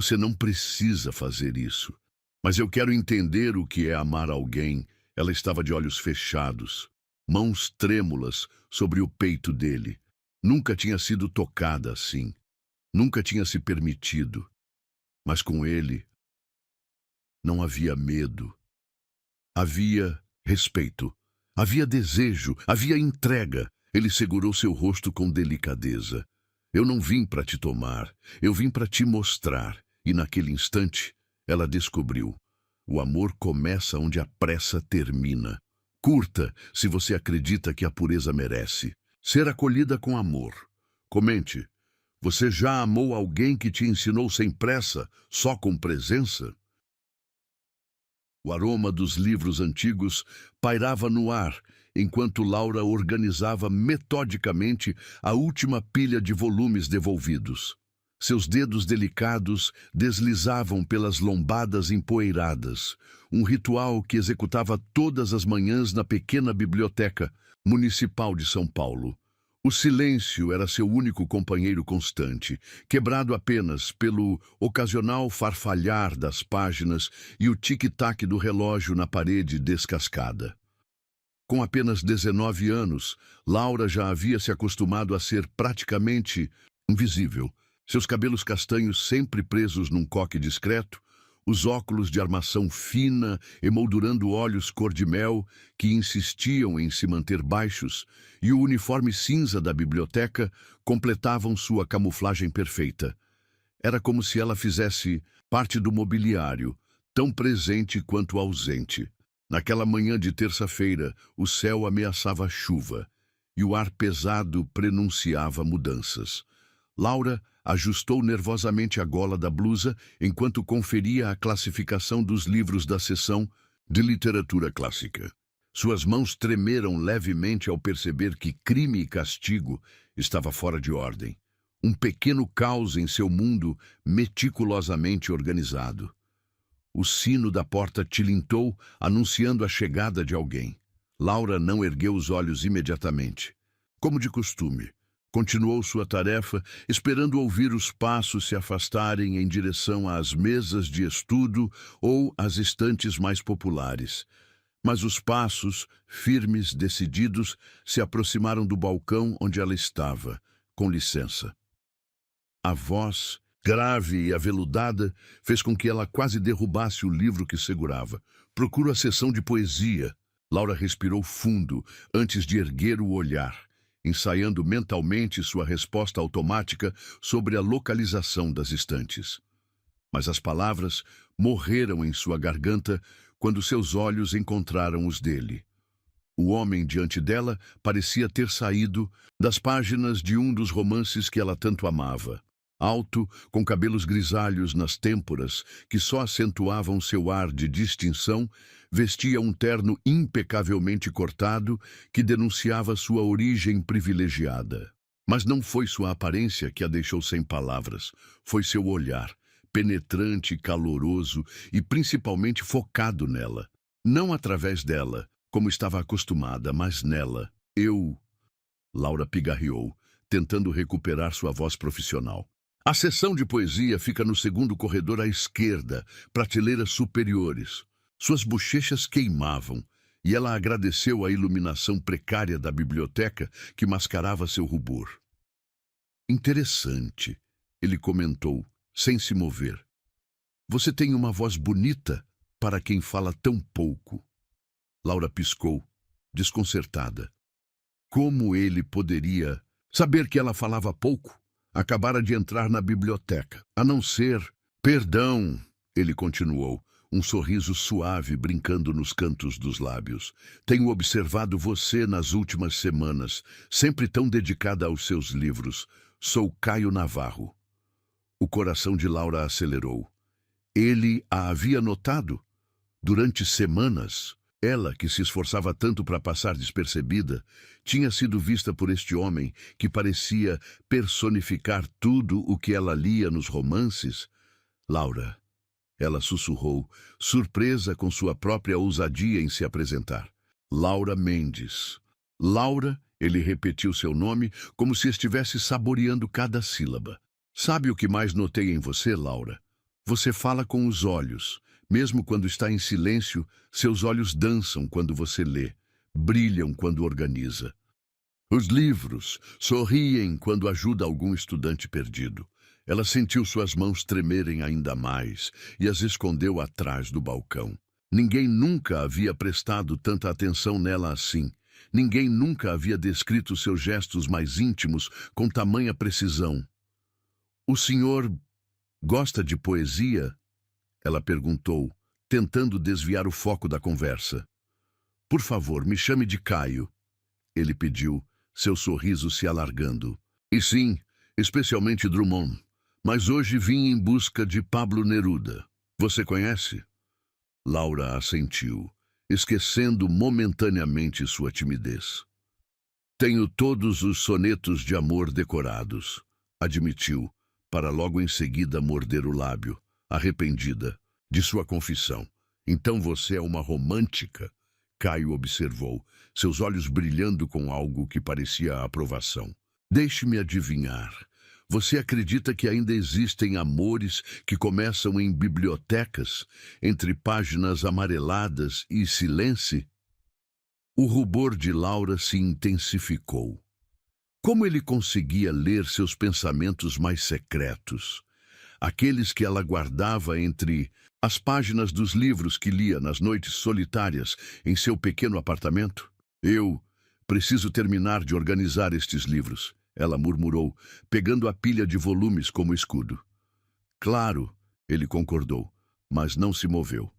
Você não precisa fazer isso. Mas eu quero entender o que é amar alguém. Ela estava de olhos fechados, mãos trêmulas sobre o peito dele. Nunca tinha sido tocada assim. Nunca tinha se permitido. Mas com ele não havia medo. Havia respeito. Havia desejo. Havia entrega. Ele segurou seu rosto com delicadeza. Eu não vim para te tomar. Eu vim para te mostrar. E naquele instante, ela descobriu. O amor começa onde a pressa termina. Curta, se você acredita que a pureza merece. Ser acolhida com amor. Comente. Você já amou alguém que te ensinou sem pressa, só com presença? O aroma dos livros antigos pairava no ar, enquanto Laura organizava metodicamente a última pilha de volumes devolvidos. Seus dedos delicados deslizavam pelas lombadas empoeiradas, um ritual que executava todas as manhãs na pequena biblioteca municipal de São Paulo. O silêncio era seu único companheiro constante, quebrado apenas pelo ocasional farfalhar das páginas e o tic-tac do relógio na parede descascada. Com apenas 19 anos, Laura já havia se acostumado a ser praticamente invisível. Seus cabelos castanhos sempre presos num coque discreto, os óculos de armação fina emoldurando olhos cor-de-mel que insistiam em se manter baixos, e o uniforme cinza da biblioteca completavam sua camuflagem perfeita. Era como se ela fizesse parte do mobiliário, tão presente quanto ausente. Naquela manhã de terça-feira, o céu ameaçava chuva, e o ar pesado prenunciava mudanças. Laura ajustou nervosamente a gola da blusa enquanto conferia a classificação dos livros da seção de literatura clássica. Suas mãos tremeram levemente ao perceber que Crime e Castigo estava fora de ordem. Um pequeno caos em seu mundo meticulosamente organizado. O sino da porta tilintou, anunciando a chegada de alguém. Laura não ergueu os olhos imediatamente. Como de costume, continuou sua tarefa, esperando ouvir os passos se afastarem em direção às mesas de estudo ou às estantes mais populares. Mas os passos, firmes, decididos, se aproximaram do balcão onde ela estava. Com licença. A voz, grave e aveludada, fez com que ela quase derrubasse o livro que segurava. Procuro a seção de poesia. Laura respirou fundo antes de erguer o olhar, ensaiando mentalmente sua resposta automática sobre a localização das estantes. Mas as palavras morreram em sua garganta quando seus olhos encontraram os dele. O homem diante dela parecia ter saído das páginas de um dos romances que ela tanto amava. Alto, com cabelos grisalhos nas têmporas, que só acentuavam seu ar de distinção, vestia um terno impecavelmente cortado que denunciava sua origem privilegiada. Mas não foi sua aparência que a deixou sem palavras, foi seu olhar, penetrante, caloroso e principalmente focado nela. Não através dela, como estava acostumada, mas nela. Laura pigarreou, tentando recuperar sua voz profissional. A seção de poesia fica no segundo corredor à esquerda, prateleiras superiores. Suas bochechas queimavam, e ela agradeceu a iluminação precária da biblioteca que mascarava seu rubor. Interessante, ele comentou, sem se mover. Você tem uma voz bonita para quem fala tão pouco. Laura piscou, desconcertada. Como ele poderia saber que ela falava pouco? Acabara de entrar na biblioteca, a não ser... Perdão, ele continuou, um sorriso suave brincando nos cantos dos lábios. Tenho observado você nas últimas semanas, sempre tão dedicada aos seus livros. Sou Caio Navarro. O coração de Laura acelerou. Ele a havia notado? Durante semanas, ela, que se esforçava tanto para passar despercebida, tinha sido vista por este homem que parecia personificar tudo o que ela lia nos romances. Laura, ela sussurrou, surpresa com sua própria ousadia em se apresentar. Laura Mendes. Laura, ele repetiu seu nome como se estivesse saboreando cada sílaba. Sabe o que mais notei em você, Laura? Você fala com os olhos. Mesmo quando está em silêncio, seus olhos dançam quando você lê, brilham quando organiza. Os livros sorriem quando ajuda algum estudante perdido. Ela sentiu suas mãos tremerem ainda mais e as escondeu atrás do balcão. Ninguém nunca havia prestado tanta atenção nela assim. Ninguém nunca havia descrito seus gestos mais íntimos com tamanha precisão. O senhor gosta de poesia? Ela perguntou, tentando desviar o foco da conversa. Por favor, me chame de Caio, ele pediu, seu sorriso se alargando. E sim, especialmente Drummond. Mas hoje vim em busca de Pablo Neruda. Você conhece? Laura assentiu, esquecendo momentaneamente sua timidez. Tenho todos os sonetos de amor decorados, admitiu, para logo em seguida morder o lábio, arrependida de sua confissão. Então você é uma romântica? Caio observou, seus olhos brilhando com algo que parecia a aprovação. Deixe-me adivinhar. Você acredita que ainda existem amores que começam em bibliotecas, entre páginas amareladas e silêncio? O rubor de Laura se intensificou. Como ele conseguia ler seus pensamentos mais secretos? Aqueles que ela guardava entre as páginas dos livros que lia nas noites solitárias em seu pequeno apartamento? Eu preciso terminar de organizar estes livros, ela murmurou, pegando a pilha de volumes como escudo. Claro, ele concordou, mas não se moveu.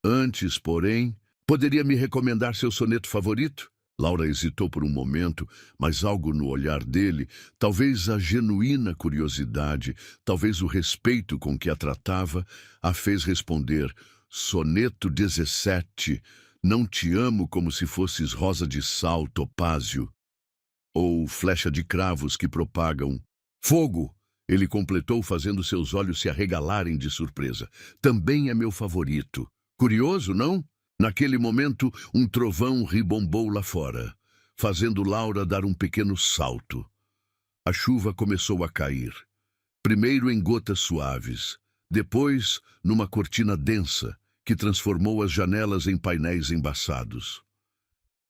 Antes, porém, poderia me recomendar seu soneto favorito? Laura hesitou por um momento, mas algo no olhar dele, talvez a genuína curiosidade, talvez o respeito com que a tratava, a fez responder, Soneto 17, não te amo como se fosses rosa de sal, topázio, ou flecha de cravos que propagam fogo, ele completou fazendo seus olhos se arregalarem de surpresa. Também é meu favorito. Curioso, não? Naquele momento, um trovão ribombou lá fora, fazendo Laura dar um pequeno salto. A chuva começou a cair, primeiro em gotas suaves, depois numa cortina densa, que transformou as janelas em painéis embaçados.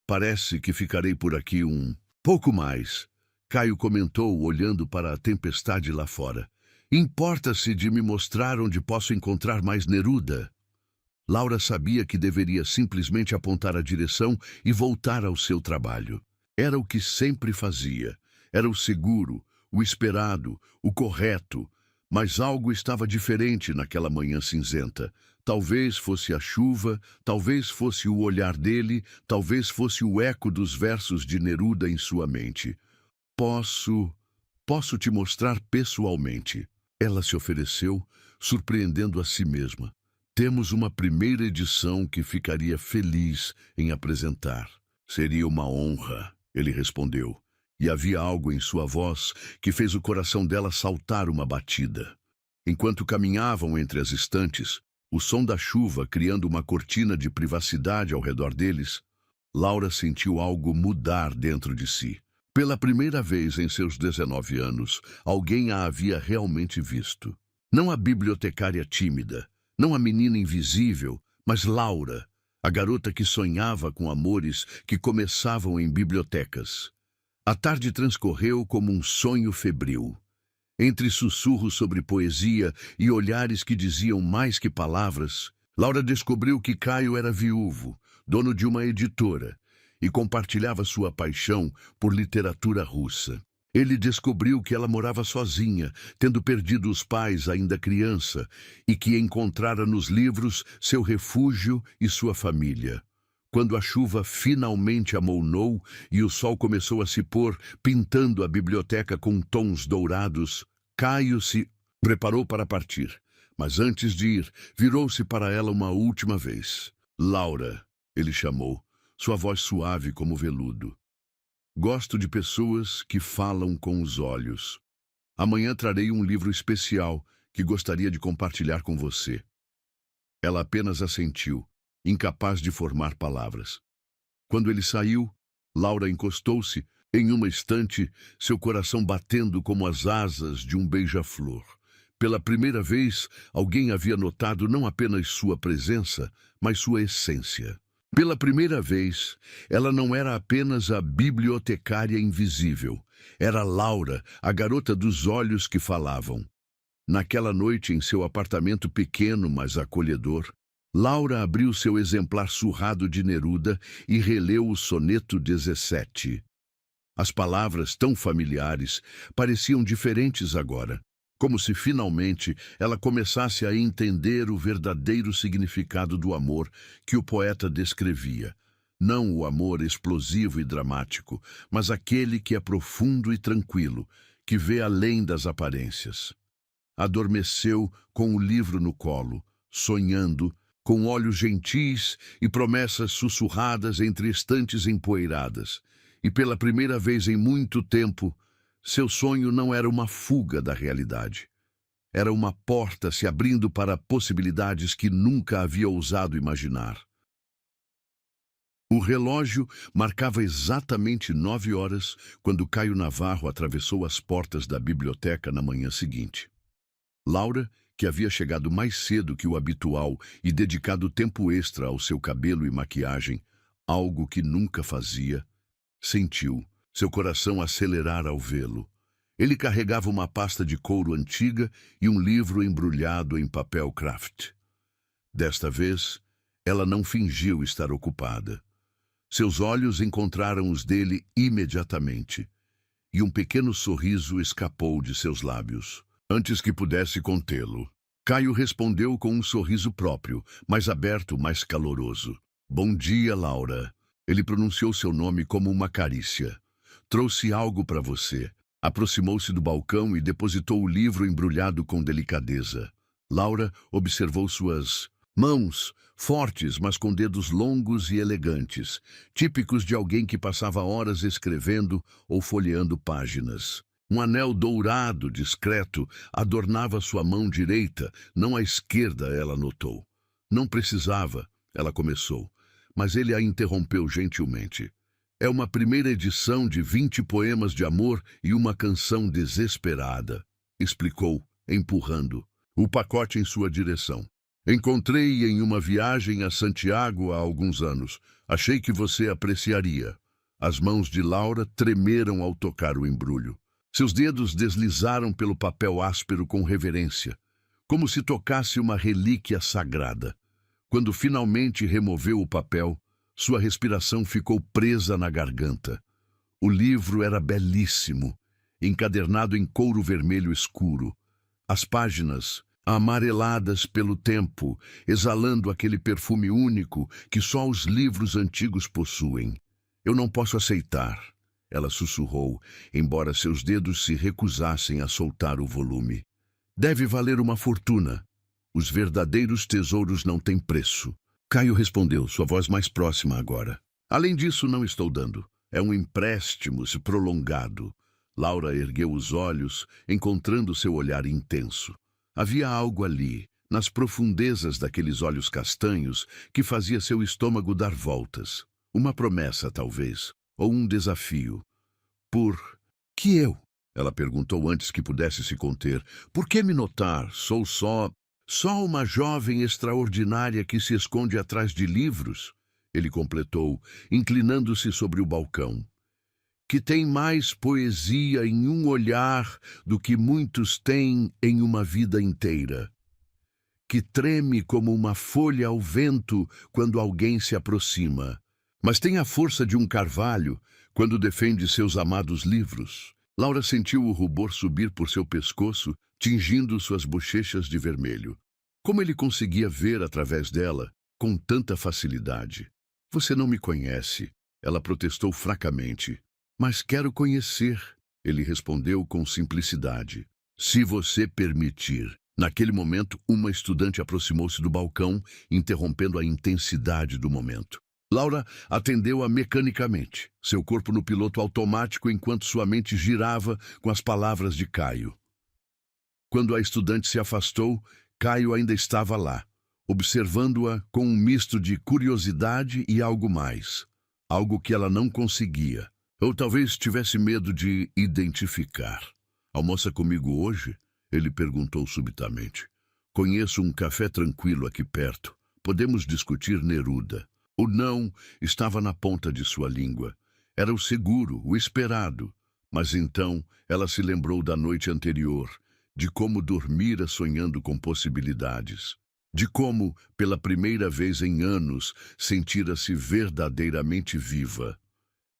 Parece que ficarei por aqui um pouco mais, Caio comentou, olhando para a tempestade lá fora. Importa-se de me mostrar onde posso encontrar mais Neruda? Laura sabia que deveria simplesmente apontar a direção e voltar ao seu trabalho. Era o que sempre fazia. Era o seguro, o esperado, o correto. Mas algo estava diferente naquela manhã cinzenta. Talvez fosse a chuva, talvez fosse o olhar dele, talvez fosse o eco dos versos de Neruda em sua mente. Posso te mostrar pessoalmente. Ela se ofereceu, surpreendendo a si mesma. Temos uma primeira edição que ficaria feliz em apresentar. Seria uma honra, ele respondeu. E havia algo em sua voz que fez o coração dela saltar uma batida. Enquanto caminhavam entre as estantes, o som da chuva criando uma cortina de privacidade ao redor deles, Laura sentiu algo mudar dentro de si. Pela primeira vez em seus 19 anos, alguém a havia realmente visto. Não a bibliotecária tímida, não a menina invisível, mas Laura, a garota que sonhava com amores que começavam em bibliotecas. A tarde transcorreu como um sonho febril. Entre sussurros sobre poesia e olhares que diziam mais que palavras, Laura descobriu que Caio era viúvo, dono de uma editora, e compartilhava sua paixão por literatura russa. Ele descobriu que ela morava sozinha, tendo perdido os pais ainda criança, e que encontrara nos livros seu refúgio e sua família. Quando a chuva finalmente amolnou e o sol começou a se pôr, pintando a biblioteca com tons dourados, Caio se preparou para partir. Mas antes de ir, virou-se para ela uma última vez. Laura, ele chamou, sua voz suave como veludo. Gosto de pessoas que falam com os olhos. Amanhã trarei um livro especial que gostaria de compartilhar com você. Ela apenas assentiu, incapaz de formar palavras. Quando ele saiu, Laura encostou-se em uma estante, seu coração batendo como as asas de um beija-flor. Pela primeira vez, alguém havia notado não apenas sua presença, mas sua essência. Pela primeira vez, ela não era apenas a bibliotecária invisível. Era Laura, a garota dos olhos que falavam. Naquela noite, em seu apartamento pequeno, mas acolhedor, Laura abriu seu exemplar surrado de Neruda e releu o soneto 17. As palavras, tão familiares, pareciam diferentes agora, como se finalmente ela começasse a entender o verdadeiro significado do amor que o poeta descrevia. Não o amor explosivo e dramático, mas aquele que é profundo e tranquilo, que vê além das aparências. Adormeceu com o livro no colo, sonhando, com olhos gentis e promessas sussurradas entre estantes empoeiradas. E pela primeira vez em muito tempo, seu sonho não era uma fuga da realidade. Era uma porta se abrindo para possibilidades que nunca havia ousado imaginar. O relógio marcava exatamente 9 horas quando Caio Navarro atravessou as portas da biblioteca na manhã seguinte. Laura, que havia chegado mais cedo que o habitual e dedicado tempo extra ao seu cabelo e maquiagem, algo que nunca fazia, sentiu seu coração acelerar ao vê-lo. Ele carregava uma pasta de couro antiga e um livro embrulhado em papel craft. Desta vez, ela não fingiu estar ocupada. Seus olhos encontraram os dele imediatamente, e um pequeno sorriso escapou de seus lábios. Antes que pudesse contê-lo, Caio respondeu com um sorriso próprio, mais aberto, mais caloroso. Bom dia, Laura. Ele pronunciou seu nome como uma carícia. Trouxe algo para você. Aproximou-se do balcão e depositou o livro embrulhado com delicadeza. Laura observou suas mãos, fortes, mas com dedos longos e elegantes, típicos de alguém que passava horas escrevendo ou folheando páginas. Um anel dourado, discreto, adornava sua mão direita, não a esquerda, ela notou. Não precisava, ela começou, mas ele a interrompeu gentilmente. É uma primeira edição de 20 poemas de amor e uma canção desesperada, explicou, empurrando o pacote em sua direção. Encontrei em uma viagem a Santiago há alguns anos. Achei que você apreciaria. As mãos de Laura tremeram ao tocar o embrulho. Seus dedos deslizaram pelo papel áspero com reverência, como se tocasse uma relíquia sagrada. Quando finalmente removeu o papel, sua respiração ficou presa na garganta. O livro era belíssimo, encadernado em couro vermelho escuro. As páginas, amareladas pelo tempo, exalando aquele perfume único que só os livros antigos possuem. Eu não posso aceitar, ela sussurrou, embora seus dedos se recusassem a soltar o volume. Deve valer uma fortuna. Os verdadeiros tesouros não têm preço. Caio respondeu, sua voz mais próxima agora. Além disso, não estou dando. É um empréstimo prolongado. Laura ergueu os olhos, encontrando seu olhar intenso. Havia algo ali, nas profundezas daqueles olhos castanhos, que fazia seu estômago dar voltas. Uma promessa, talvez, ou um desafio. Por que eu? Ela perguntou antes que pudesse se conter. Por que me notar? Sou só uma jovem extraordinária que se esconde atrás de livros? Ele completou, inclinando-se sobre o balcão. Que tem mais poesia em um olhar do que muitos têm em uma vida inteira. Que treme como uma folha ao vento quando alguém se aproxima, mas tem a força de um carvalho quando defende seus amados livros. Laura sentiu o rubor subir por seu pescoço, tingindo suas bochechas de vermelho. Como ele conseguia ver através dela com tanta facilidade? Você não me conhece, ela protestou fracamente. Mas quero conhecer, ele respondeu com simplicidade. Se você permitir. Naquele momento, uma estudante aproximou-se do balcão, interrompendo a intensidade do momento. Laura atendeu-a mecanicamente, seu corpo no piloto automático enquanto sua mente girava com as palavras de Caio. Quando a estudante se afastou, Caio ainda estava lá, observando-a com um misto de curiosidade e algo mais, algo que ela não conseguia, ou talvez tivesse medo de identificar. Almoça comigo hoje? Ele perguntou subitamente. Conheço um café tranquilo aqui perto. Podemos discutir Neruda. O não estava na ponta de sua língua. Era o seguro, o esperado. Mas então ela se lembrou da noite anterior, de como dormira sonhando com possibilidades, de como, pela primeira vez em anos, sentira-se verdadeiramente viva.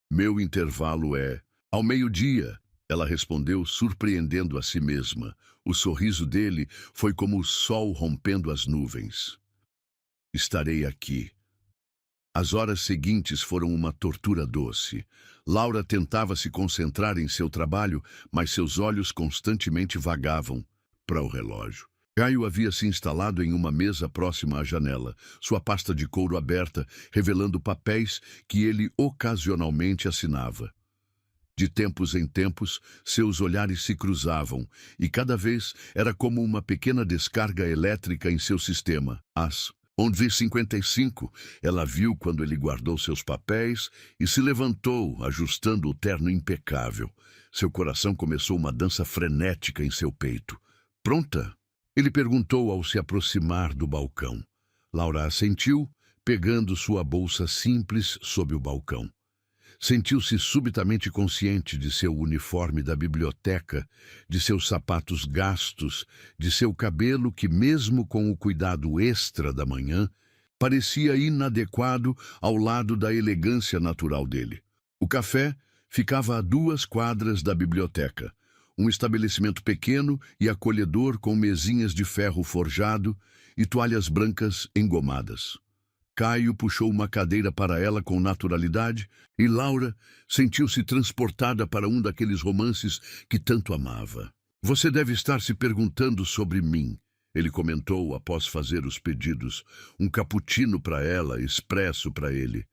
Meu intervalo é ao meio-dia, ela respondeu, surpreendendo a si mesma. O sorriso dele foi como o sol rompendo as nuvens. Estarei aqui. As horas seguintes foram uma tortura doce. Laura tentava se concentrar em seu trabalho, mas seus olhos constantemente vagavam para o relógio. Caio havia se instalado em uma mesa próxima à janela, sua pasta de couro aberta, revelando papéis que ele ocasionalmente assinava. De tempos em tempos, seus olhares se cruzavam, e cada vez era como uma pequena descarga elétrica em seu sistema. Às 11h55, ela viu quando ele guardou seus papéis e se levantou, ajustando o terno impecável. Seu coração começou uma dança frenética em seu peito. Pronta? Ele perguntou ao se aproximar do balcão. Laura assentiu, pegando sua bolsa simples sob o balcão. Sentiu-se subitamente consciente de seu uniforme da biblioteca, de seus sapatos gastos, de seu cabelo que, mesmo com o cuidado extra da manhã, parecia inadequado ao lado da elegância natural dele. O café ficava a 2 quadras da biblioteca, um estabelecimento pequeno e acolhedor com mesinhas de ferro forjado e toalhas brancas engomadas. Caio puxou uma cadeira para ela com naturalidade e Laura sentiu-se transportada para um daqueles romances que tanto amava. Você deve estar se perguntando sobre mim, ele comentou após fazer os pedidos. Um cappuccino para ela, expresso para ele.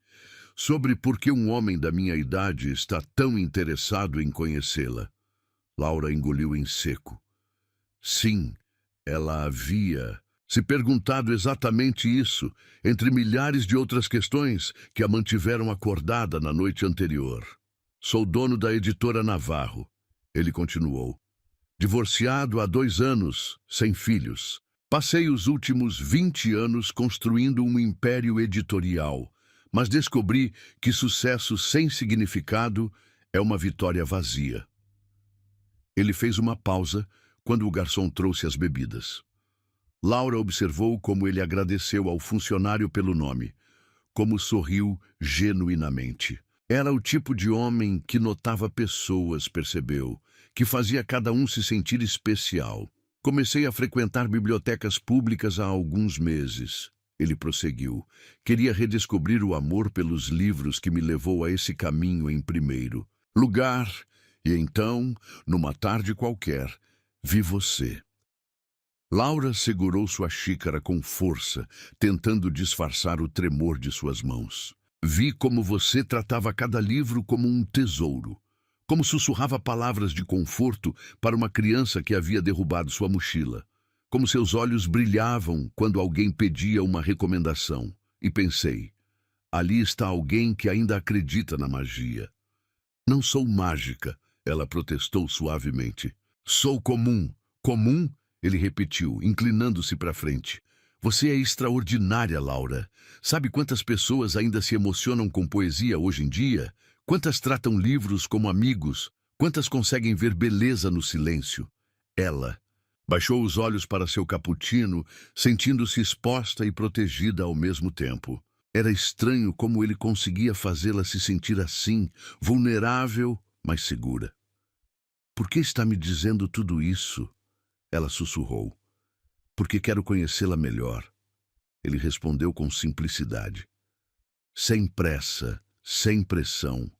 Sobre por que um homem da minha idade está tão interessado em conhecê-la. Laura engoliu em seco. Sim, ela havia se perguntado exatamente isso, entre milhares de outras questões que a mantiveram acordada na noite anterior. Sou dono da editora Navarro, ele continuou. Divorciado há 2 anos, sem filhos. Passei os últimos 20 anos construindo um império editorial, mas descobri que sucesso sem significado é uma vitória vazia. Ele fez uma pausa quando o garçom trouxe as bebidas. Laura observou como ele agradeceu ao funcionário pelo nome, como sorriu genuinamente. Era o tipo de homem que notava pessoas, percebeu, que fazia cada um se sentir especial. Comecei a frequentar bibliotecas públicas há alguns meses. Ele prosseguiu. Queria redescobrir o amor pelos livros que me levou a esse caminho em primeiro lugar. E então, numa tarde qualquer, vi você. Laura segurou sua xícara com força, tentando disfarçar o tremor de suas mãos. Vi como você tratava cada livro como um tesouro, como sussurrava palavras de conforto para uma criança que havia derrubado sua mochila, como seus olhos brilhavam quando alguém pedia uma recomendação. E pensei, ali está alguém que ainda acredita na magia. Não sou mágica, ela protestou suavemente. Sou comum. Comum? Ele repetiu, inclinando-se para frente. Você é extraordinária, Laura. Sabe quantas pessoas ainda se emocionam com poesia hoje em dia? Quantas tratam livros como amigos? Quantas conseguem ver beleza no silêncio? Ela baixou os olhos para seu cappuccino, sentindo-se exposta e protegida ao mesmo tempo. Era estranho como ele conseguia fazê-la se sentir assim, vulnerável, mas segura. Por que está me dizendo tudo isso? Ela sussurrou. Porque quero conhecê-la melhor. Ele respondeu com simplicidade. Sem pressa, sem pressão.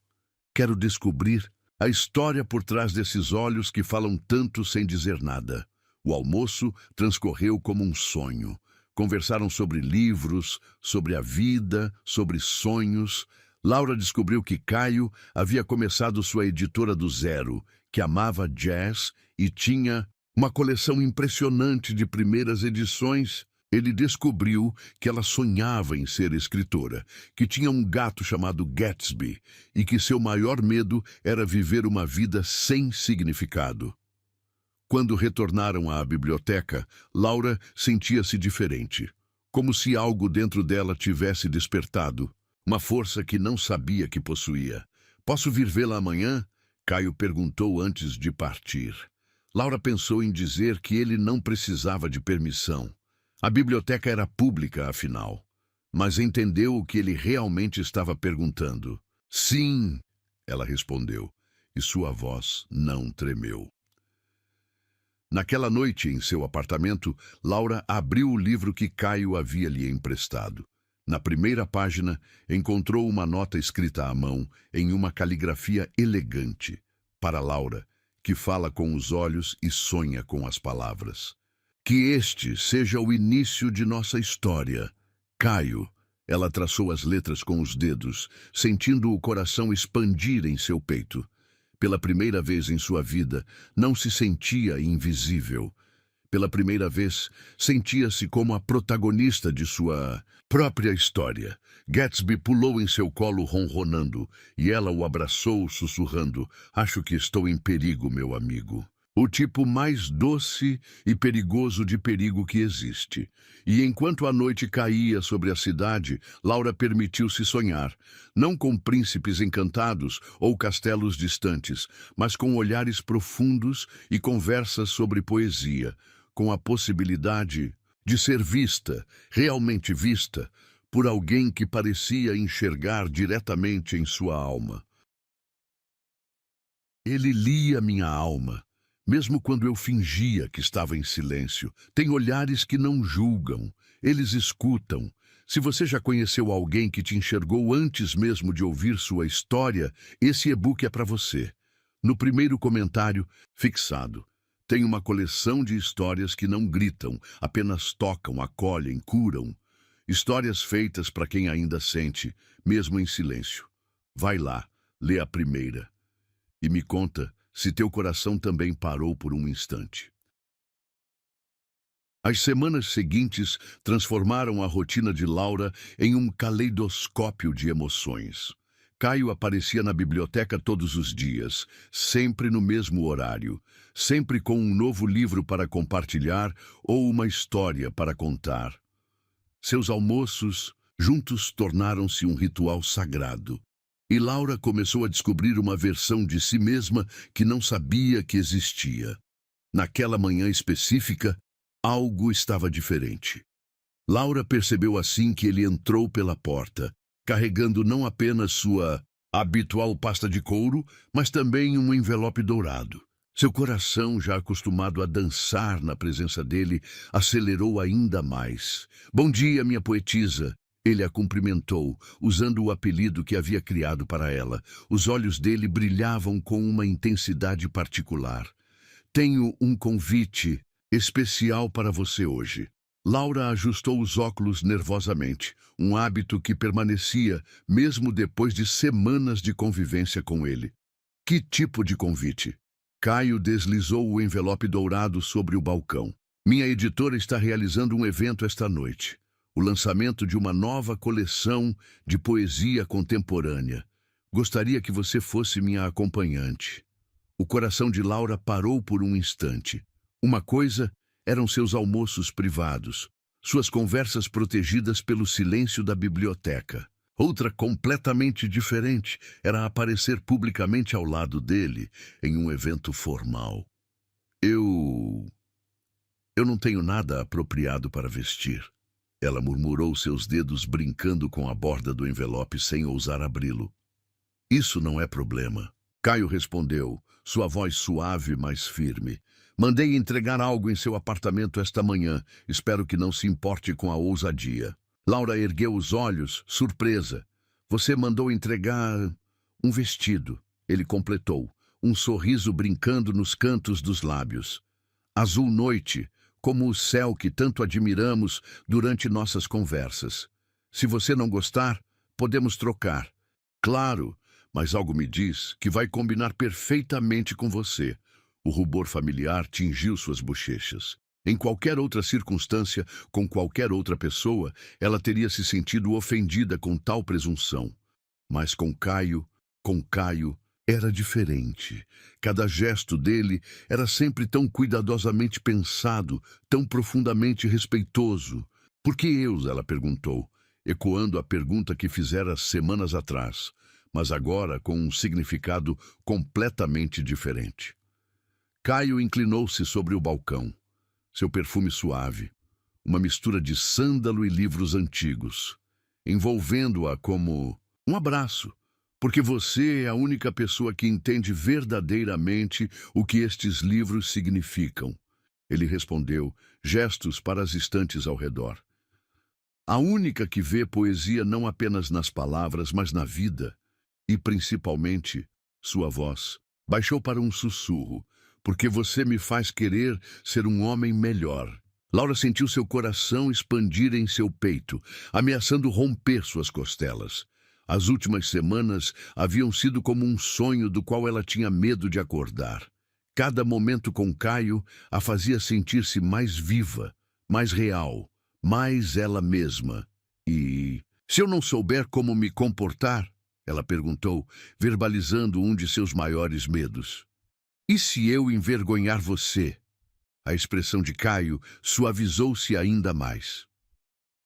Quero descobrir a história por trás desses olhos que falam tanto sem dizer nada. O almoço transcorreu como um sonho. Conversaram sobre livros, sobre a vida, sobre sonhos. Laura descobriu que Caio havia começado sua editora do zero, que amava jazz e tinha uma coleção impressionante de primeiras edições. Ele descobriu que ela sonhava em ser escritora, que tinha um gato chamado Gatsby e que seu maior medo era viver uma vida sem significado. Quando retornaram à biblioteca, Laura sentia-se diferente, como se algo dentro dela tivesse despertado, uma força que não sabia que possuía. Posso vir vê-la amanhã? Caio perguntou antes de partir. Laura pensou em dizer que ele não precisava de permissão. A biblioteca era pública, afinal. Mas entendeu o que ele realmente estava perguntando. Sim, ela respondeu, e sua voz não tremeu. Naquela noite, em seu apartamento, Laura abriu o livro que Caio havia lhe emprestado. Na primeira página, encontrou uma nota escrita à mão, em uma caligrafia elegante, para Laura, que fala com os olhos e sonha com as palavras. Que este seja o início de nossa história. Caio. Ela traçou as letras com os dedos, sentindo o coração expandir em seu peito. Pela primeira vez em sua vida, não se sentia invisível. Pela primeira vez, sentia-se como a protagonista de sua própria história. Gatsby pulou em seu colo ronronando, e ela o abraçou sussurrando, "Acho que estou em perigo, meu amigo." O tipo mais doce e perigoso de perigo que existe. E enquanto a noite caía sobre a cidade, Laura permitiu-se sonhar, não com príncipes encantados ou castelos distantes, mas com olhares profundos e conversas sobre poesia, com a possibilidade de ser vista, realmente vista, por alguém que parecia enxergar diretamente em sua alma. Ele lia minha alma. Mesmo quando eu fingia que estava em silêncio. Tem olhares que não julgam, eles escutam. Se você já conheceu alguém que te enxergou antes mesmo de ouvir sua história, esse e-book é para você. No primeiro comentário, fixado. Tem uma coleção de histórias que não gritam, apenas tocam, acolhem, curam. Histórias feitas para quem ainda sente, mesmo em silêncio. Vai lá, lê a primeira. E me conta se teu coração também parou por um instante. As semanas seguintes transformaram a rotina de Laura em um caleidoscópio de emoções. Caio aparecia na biblioteca todos os dias, sempre no mesmo horário, sempre com um novo livro para compartilhar ou uma história para contar. Seus almoços juntos tornaram-se um ritual sagrado. E Laura começou a descobrir uma versão de si mesma que não sabia que existia. Naquela manhã específica, algo estava diferente. Laura percebeu assim que ele entrou pela porta, carregando não apenas sua habitual pasta de couro, mas também um envelope dourado. Seu coração, já acostumado a dançar na presença dele, acelerou ainda mais. "Bom dia, minha poetisa." Ele a cumprimentou, usando o apelido que havia criado para ela. Os olhos dele brilhavam com uma intensidade particular. "Tenho um convite especial para você hoje." Laura ajustou os óculos nervosamente, um hábito que permanecia mesmo depois de semanas de convivência com ele. Que tipo de convite? Caio deslizou o envelope dourado sobre o balcão. "Minha editora está realizando um evento esta noite. O lançamento de uma nova coleção de poesia contemporânea. Gostaria que você fosse minha acompanhante." O coração de Laura parou por um instante. Uma coisa eram seus almoços privados, suas conversas protegidas pelo silêncio da biblioteca. Outra, completamente diferente, era aparecer publicamente ao lado dele em um evento formal. Eu não tenho nada apropriado para vestir." Ela murmurou, seus dedos brincando com a borda do envelope sem ousar abri-lo. "Isso não é problema." Caio respondeu, sua voz suave, mas firme. "Mandei entregar algo em seu apartamento esta manhã. Espero que não se importe com a ousadia." Laura ergueu os olhos, surpresa. "Você mandou entregar um vestido." Ele completou, um sorriso brincando nos cantos dos lábios. "Azul noite, como o céu que tanto admiramos durante nossas conversas. Se você não gostar, podemos trocar." "Claro, mas algo me diz que vai combinar perfeitamente com você." O rubor familiar tingiu suas bochechas. Em qualquer outra circunstância, com qualquer outra pessoa, ela teria se sentido ofendida com tal presunção. Mas com Caio, Era diferente. Cada gesto dele era sempre tão cuidadosamente pensado, tão profundamente respeitoso. Por que eu? Ela perguntou, ecoando a pergunta que fizera semanas atrás, mas agora com um significado completamente diferente. Caio inclinou-se sobre o balcão. Seu perfume suave, uma mistura de sândalo e livros antigos, envolvendo-a como um abraço, porque você é a única pessoa que entende verdadeiramente o que estes livros significam. Ele respondeu, gestos para as estantes ao redor. A única que vê poesia não apenas nas palavras, mas na vida, e principalmente sua voz. Baixou para um sussurro, porque você me faz querer ser um homem melhor. Laura sentiu seu coração expandir em seu peito, ameaçando romper suas costelas. As últimas semanas haviam sido como um sonho do qual ela tinha medo de acordar. Cada momento com Caio a fazia sentir-se mais viva, mais real, mais ela mesma. E, se eu não souber como me comportar, ela perguntou, verbalizando um de seus maiores medos. E se eu envergonhar você? A expressão de Caio suavizou-se ainda mais.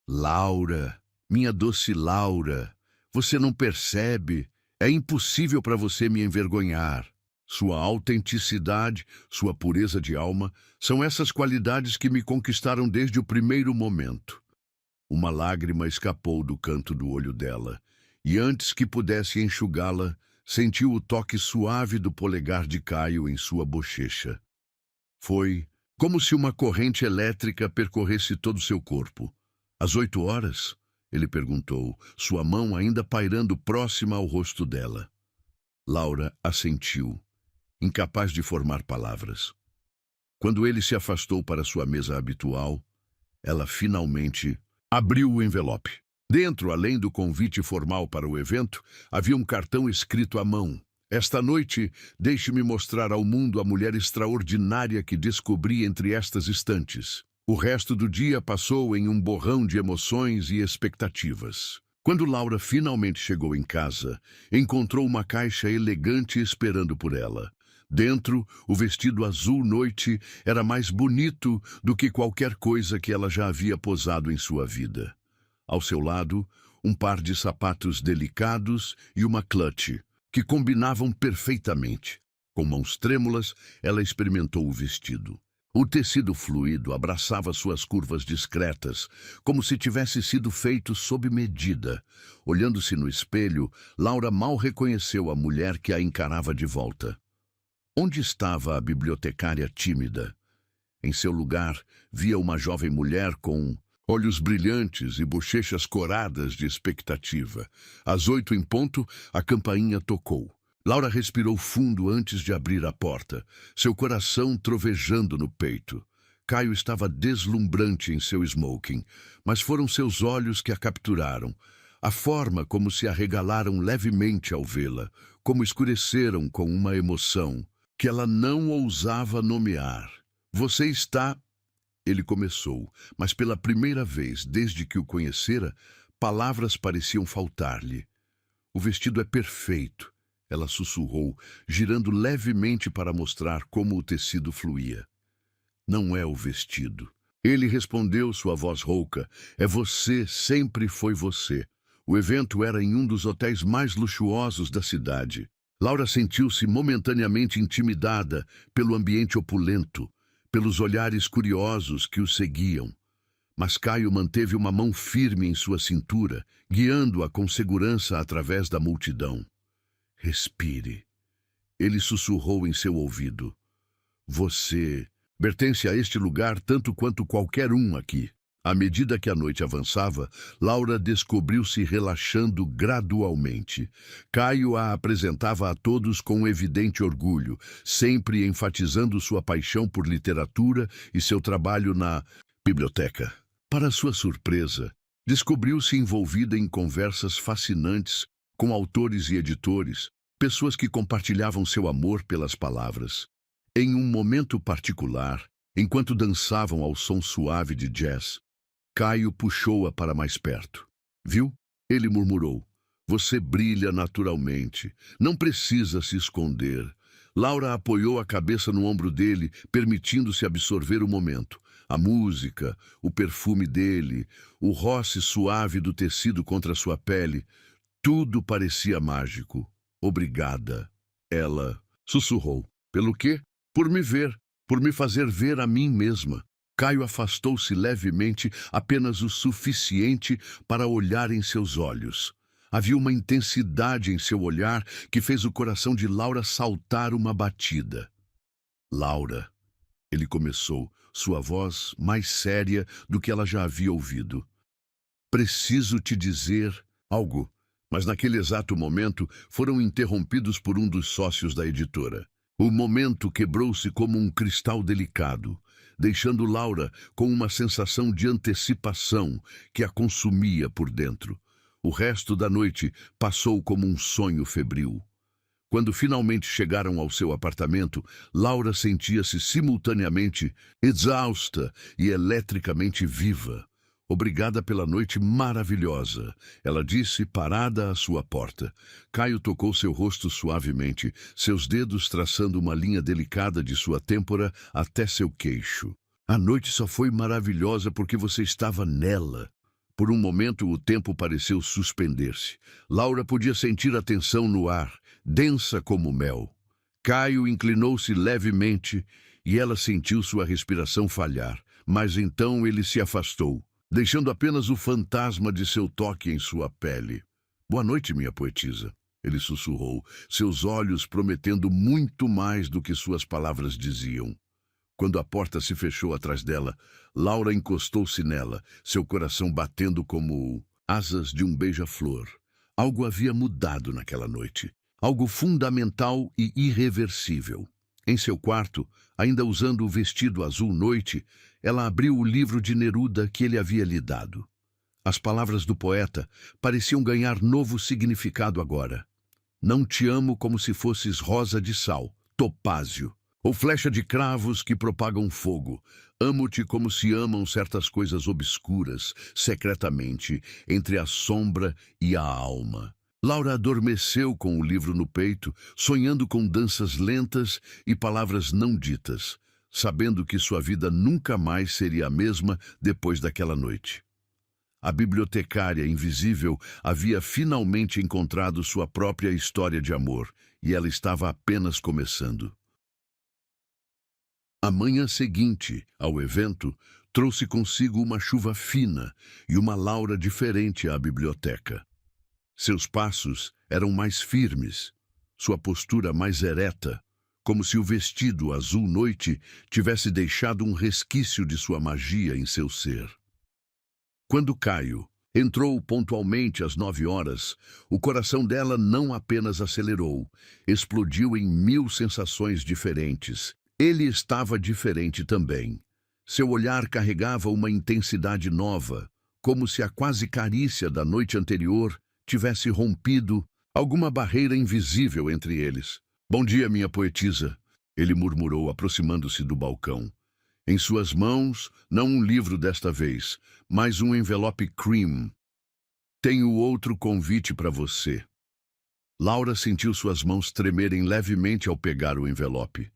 Laura, minha doce Laura, você não percebe? É impossível para você me envergonhar. Sua autenticidade, sua pureza de alma, são essas qualidades que me conquistaram desde o primeiro momento. Uma lágrima escapou do canto do olho dela, e antes que pudesse enxugá-la, sentiu o toque suave do polegar de Caio em sua bochecha. Foi como se uma corrente elétrica percorresse todo seu corpo. Às 8 horas? Ele perguntou, sua mão ainda pairando próxima ao rosto dela. Laura assentiu, incapaz de formar palavras. Quando ele se afastou para sua mesa habitual, ela finalmente abriu o envelope. Dentro, além do convite formal para o evento, havia um cartão escrito à mão. Esta noite, deixe-me mostrar ao mundo a mulher extraordinária que descobri entre estas estantes. O resto do dia passou em um borrão de emoções e expectativas. Quando Laura finalmente chegou em casa, encontrou uma caixa elegante esperando por ela. Dentro, o vestido azul noite era mais bonito do que qualquer coisa que ela já havia posado em sua vida. Ao seu lado, um par de sapatos delicados e uma clutch, que combinavam perfeitamente. Com mãos trêmulas, ela experimentou o vestido. O tecido fluido abraçava suas curvas discretas, como se tivesse sido feito sob medida. Olhando-se no espelho, Laura mal reconheceu a mulher que a encarava de volta. Onde estava a bibliotecária tímida? Em seu lugar, via uma jovem mulher com olhos brilhantes e bochechas coradas de expectativa. Às 8 em ponto, a campainha tocou. Laura respirou fundo antes de abrir a porta, seu coração trovejando no peito. Caio estava deslumbrante em seu smoking, mas foram seus olhos que a capturaram. A forma como se arregalaram levemente ao vê-la, como escureceram com uma emoção que ela não ousava nomear. Você está... Ele começou, mas pela primeira vez desde que o conhecera, palavras pareciam faltar-lhe. O vestido é perfeito, ela sussurrou, girando levemente para mostrar como o tecido fluía. Não é o vestido. Ele respondeu, sua voz rouca. É você, sempre foi você. O evento era em um dos hotéis mais luxuosos da cidade. Laura sentiu-se momentaneamente intimidada pelo ambiente opulento, pelos olhares curiosos que o seguiam. Mas Caio manteve uma mão firme em sua cintura, guiando-a com segurança através da multidão. Respire. Ele sussurrou em seu ouvido. Você pertence a este lugar tanto quanto qualquer um aqui. À medida que a noite avançava, Laura descobriu-se relaxando gradualmente. Caio a apresentava a todos com evidente orgulho, sempre enfatizando sua paixão por literatura e seu trabalho na biblioteca. Para sua surpresa, descobriu-se envolvida em conversas fascinantes com autores e editores, pessoas que compartilhavam seu amor pelas palavras. Em um momento particular, enquanto dançavam ao som suave de jazz, Caio puxou-a para mais perto. Viu? Ele murmurou. Você brilha naturalmente. Não precisa se esconder. Laura apoiou a cabeça no ombro dele, permitindo-se absorver o momento. A música, o perfume dele, o roce suave do tecido contra sua pele, tudo parecia mágico. Obrigada, ela sussurrou. Pelo quê? Por me ver, por me fazer ver a mim mesma. Caio afastou-se levemente, apenas o suficiente para olhar em seus olhos. Havia uma intensidade em seu olhar que fez o coração de Laura saltar uma batida. Laura, ele começou, sua voz mais séria do que ela já havia ouvido. Preciso te dizer algo, mas naquele exato momento foram interrompidos por um dos sócios da editora. O momento quebrou-se como um cristal delicado, deixando Laura com uma sensação de antecipação que a consumia por dentro. O resto da noite passou como um sonho febril. Quando finalmente chegaram ao seu apartamento, Laura sentia-se simultaneamente exausta e eletricamente viva. Obrigada pela noite maravilhosa, ela disse, parada à sua porta. Caio tocou seu rosto suavemente, seus dedos traçando uma linha delicada de sua têmpora até seu queixo. A noite só foi maravilhosa porque você estava nela. Por um momento, o tempo pareceu suspender-se. Laura podia sentir a tensão no ar, densa como mel. Caio inclinou-se levemente e ela sentiu sua respiração falhar, mas então ele se afastou, deixando apenas o fantasma de seu toque em sua pele. Boa noite, minha poetisa, ele sussurrou, seus olhos prometendo muito mais do que suas palavras diziam. Quando a porta se fechou atrás dela, Laura encostou-se nela, seu coração batendo como asas de um beija-flor. Algo havia mudado naquela noite. Algo fundamental e irreversível. Em seu quarto, ainda usando o vestido azul noite, ela abriu o livro de Neruda que ele havia lhe dado. As palavras do poeta pareciam ganhar novo significado agora. Não te amo como se fosses rosa de sal, topázio, ou flecha de cravos que propagam fogo. Amo-te como se amam certas coisas obscuras, secretamente, entre a sombra e a alma. Laura adormeceu com o livro no peito, sonhando com danças lentas e palavras não ditas, sabendo que sua vida nunca mais seria a mesma depois daquela noite. A bibliotecária invisível havia finalmente encontrado sua própria história de amor, e ela estava apenas começando. A manhã seguinte ao evento trouxe consigo uma chuva fina e uma Laura diferente à biblioteca. Seus passos eram mais firmes, sua postura mais ereta, como se o vestido azul noite tivesse deixado um resquício de sua magia em seu ser. Quando Caio entrou pontualmente às 9 horas, o coração dela não apenas acelerou, explodiu em 1000 sensações diferentes. Ele estava diferente também. Seu olhar carregava uma intensidade nova, como se a quase carícia da noite anterior tivesse rompido alguma barreira invisível entre eles. Bom dia, minha poetisa, ele murmurou, aproximando-se do balcão. Em suas mãos, não um livro desta vez, mas um envelope cream. Tenho outro convite para você. Laura sentiu suas mãos tremerem levemente ao pegar o envelope.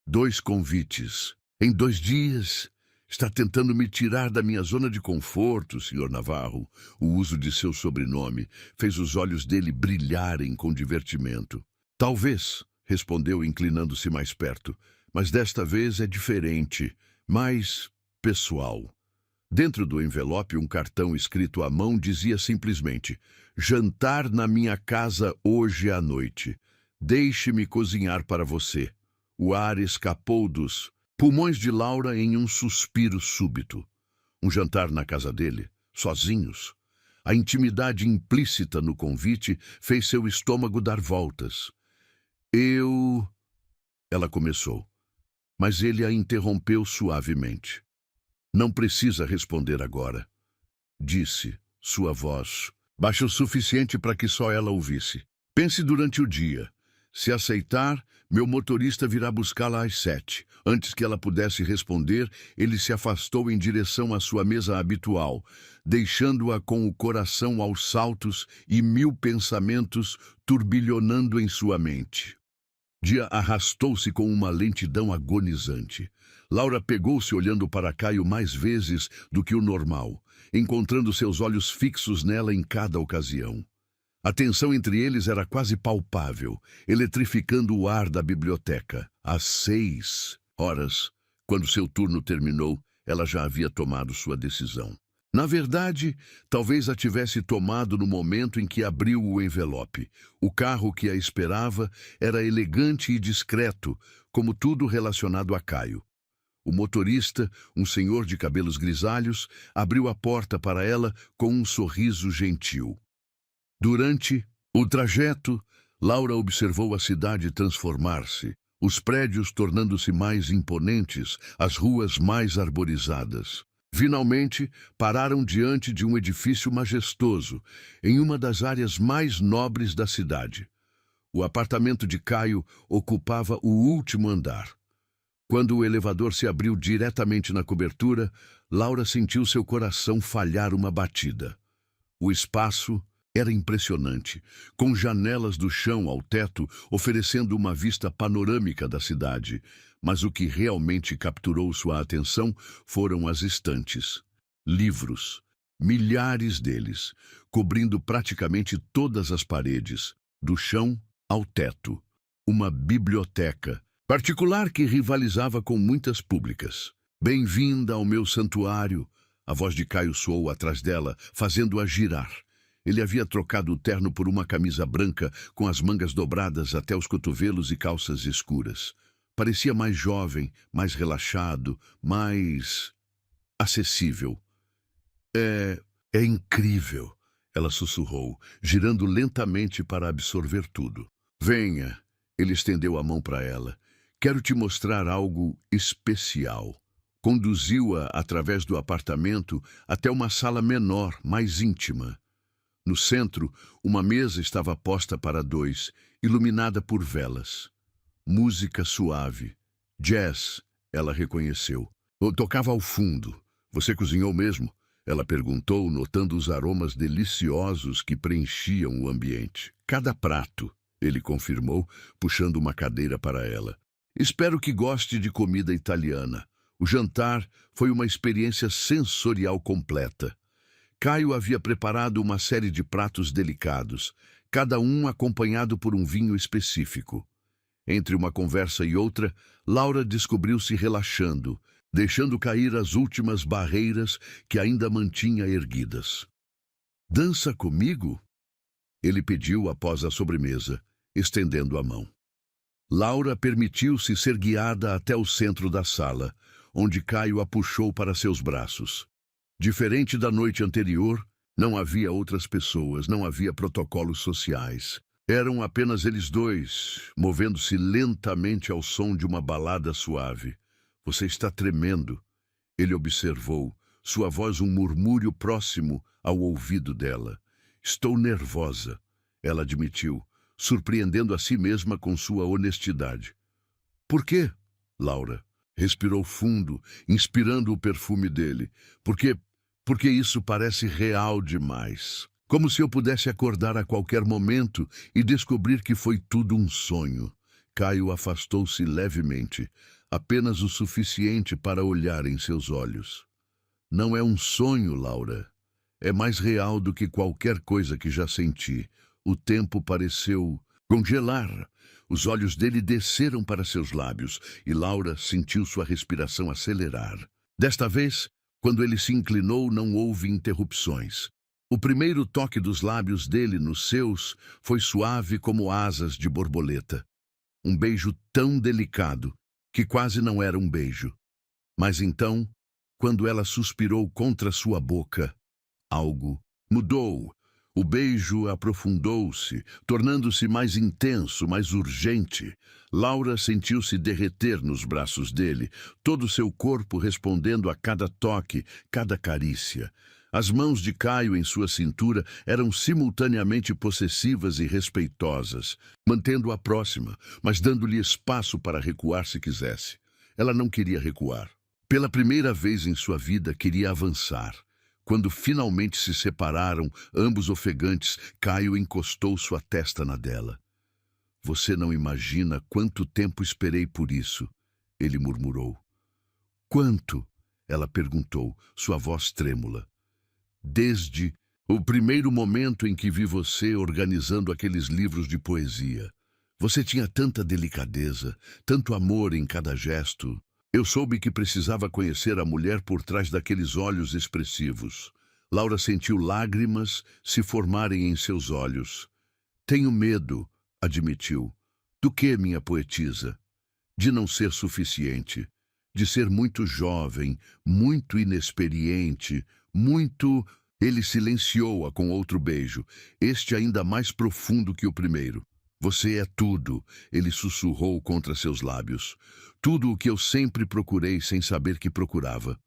2 convites. Em 2 dias. Está tentando me tirar da minha zona de conforto, Sr. Navarro. O uso de seu sobrenome fez os olhos dele brilharem com divertimento. Talvez, respondeu inclinando-se mais perto, mas desta vez é diferente, mais pessoal. Dentro do envelope, um cartão escrito à mão dizia simplesmente: jantar na minha casa hoje à noite. Deixe-me cozinhar para você. O ar escapou dos pulmões de Laura em um suspiro súbito. Um jantar na casa dele, sozinhos. A intimidade implícita no convite fez seu estômago dar voltas. Ela começou, mas ele a interrompeu suavemente. Não precisa responder agora, disse, sua voz baixa o suficiente para que só ela ouvisse. Pense durante o dia. Se aceitar, meu motorista virá buscá-la às 7. Antes que ela pudesse responder, ele se afastou em direção à sua mesa habitual, deixando-a com o coração aos saltos e 1000 pensamentos turbilhonando em sua mente. Dia arrastou-se com uma lentidão agonizante. Laura pegou-se olhando para Caio mais vezes do que o normal, encontrando seus olhos fixos nela em cada ocasião. A tensão entre eles era quase palpável, eletrificando o ar da biblioteca. Às 6 horas, quando seu turno terminou, ela já havia tomado sua decisão. Na verdade, talvez a tivesse tomado no momento em que abriu o envelope. O carro que a esperava era elegante e discreto, como tudo relacionado a Caio. O motorista, um senhor de cabelos grisalhos, abriu a porta para ela com um sorriso gentil. Durante o trajeto, Laura observou a cidade transformar-se, os prédios tornando-se mais imponentes, as ruas mais arborizadas. Finalmente, pararam diante de um edifício majestoso, em uma das áreas mais nobres da cidade. O apartamento de Caio ocupava o último andar. Quando o elevador se abriu diretamente na cobertura, Laura sentiu seu coração falhar uma batida. O espaço era impressionante, com janelas do chão ao teto oferecendo uma vista panorâmica da cidade, mas o que realmente capturou sua atenção foram as estantes. Livros, milhares deles, cobrindo praticamente todas as paredes, do chão ao teto. Uma biblioteca particular que rivalizava com muitas públicas. "Bem-vinda ao meu santuário", a voz de Caio soou atrás dela, fazendo-a girar. Ele havia trocado o terno por uma camisa branca com as mangas dobradas até os cotovelos e calças escuras. Parecia mais jovem, mais relaxado, mais acessível. É incrível", ela sussurrou, girando lentamente para absorver tudo. "Venha", ele estendeu a mão para ela. "Quero te mostrar algo especial." Conduziu-a através do apartamento até uma sala menor, mais íntima. No centro, uma mesa estava posta para 2, iluminada por velas. Música suave. Jazz, ela reconheceu. Tocava ao fundo. "Você cozinhou mesmo?" ela perguntou, notando os aromas deliciosos que preenchiam o ambiente. "Cada prato", ele confirmou, puxando uma cadeira para ela. "Espero que goste de comida italiana." O jantar foi uma experiência sensorial completa. Caio havia preparado uma série de pratos delicados, cada um acompanhado por um vinho específico. Entre uma conversa e outra, Laura descobriu-se relaxando, deixando cair as últimas barreiras que ainda mantinha erguidas. "Dança comigo?" ele pediu após a sobremesa, estendendo a mão. Laura permitiu-se ser guiada até o centro da sala, onde Caio a puxou para seus braços. Diferente da noite anterior, não havia outras pessoas, não havia protocolos sociais. Eram apenas eles dois, movendo-se lentamente ao som de uma balada suave. "Você está tremendo", ele observou, sua voz um murmúrio próximo ao ouvido dela. "Estou nervosa", ela admitiu, surpreendendo a si mesma com sua honestidade. "Por quê?" Laura respirou fundo, inspirando o perfume dele. Porque isso parece real demais. Como se eu pudesse acordar a qualquer momento e descobrir que foi tudo um sonho." Caio afastou-se levemente, apenas o suficiente para olhar em seus olhos. "Não é um sonho, Laura. É mais real do que qualquer coisa que já senti." O tempo pareceu congelar. Os olhos dele desceram para seus lábios e Laura sentiu sua respiração acelerar. Desta vez, quando ele se inclinou, não houve interrupções. O primeiro toque dos lábios dele nos seus foi suave como asas de borboleta. Um beijo tão delicado que quase não era um beijo. Mas então, quando ela suspirou contra sua boca, algo mudou. O beijo aprofundou-se, tornando-se mais intenso, mais urgente. Laura sentiu-se derreter nos braços dele, todo seu corpo respondendo a cada toque, cada carícia. As mãos de Caio em sua cintura eram simultaneamente possessivas e respeitosas, mantendo-a próxima, mas dando-lhe espaço para recuar se quisesse. Ela não queria recuar. Pela primeira vez em sua vida, queria avançar. Quando finalmente se separaram, ambos ofegantes, Caio encostou sua testa na dela. Você não imagina quanto tempo esperei por isso, ele murmurou. Quanto? Ela perguntou, sua voz trêmula. Desde o primeiro momento em que vi você organizando aqueles livros de poesia. Você tinha tanta delicadeza, tanto amor em cada gesto. Eu soube que precisava conhecer a mulher por trás daqueles olhos expressivos. Laura sentiu lágrimas se formarem em seus olhos. Tenho medo, admitiu. Do que, minha poetisa? De não ser suficiente. De ser muito jovem, muito inexperiente, muito... Ele silenciou-a com outro beijo, este ainda mais profundo que o primeiro. Você é tudo, ele sussurrou contra seus lábios. Tudo o que eu sempre procurei sem saber que procurava.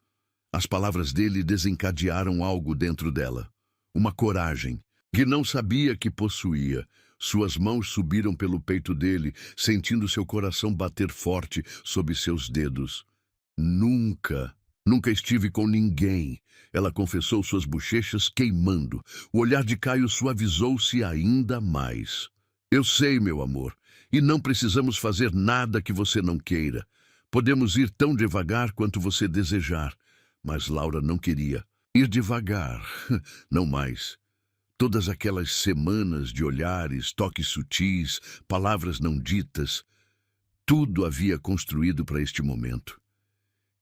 As palavras dele desencadearam algo dentro dela. Uma coragem, que não sabia que possuía. Suas mãos subiram pelo peito dele, sentindo seu coração bater forte sob seus dedos. Nunca estive com ninguém. Ela confessou, suas bochechas queimando. O olhar de Caio suavizou-se ainda mais. Eu sei, meu amor, e não precisamos fazer nada que você não queira. Podemos ir tão devagar quanto você desejar. Mas Laura não queria. Ir devagar, não mais. Todas aquelas semanas de olhares, toques sutis, palavras não ditas, tudo havia construído para este momento.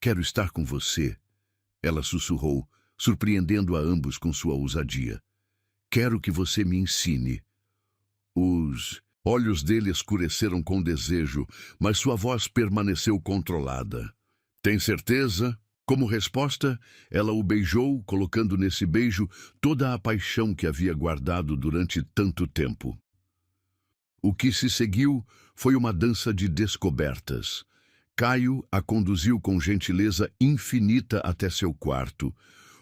Quero estar com você, ela sussurrou, surpreendendo a ambos com sua ousadia. Quero que você me ensine. Os olhos dele escureceram com desejo, mas sua voz permaneceu controlada. Tem certeza? Como resposta, ela o beijou, colocando nesse beijo toda a paixão que havia guardado durante tanto tempo. O que se seguiu foi uma dança de descobertas. Caio a conduziu com gentileza infinita até seu quarto,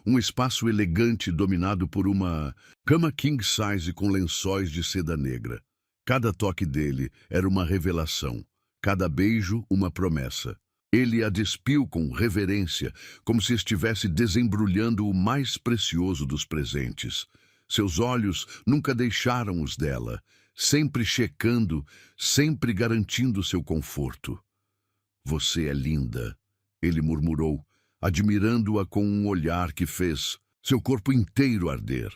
um espaço elegante dominado por uma cama king size com lençóis de seda negra. Cada toque dele era uma revelação, cada beijo uma promessa. Ele a despiu com reverência, como se estivesse desembrulhando o mais precioso dos presentes. Seus olhos nunca deixaram os dela, sempre checando, sempre garantindo seu conforto. Você é linda, ele murmurou, admirando-a com um olhar que fez seu corpo inteiro arder.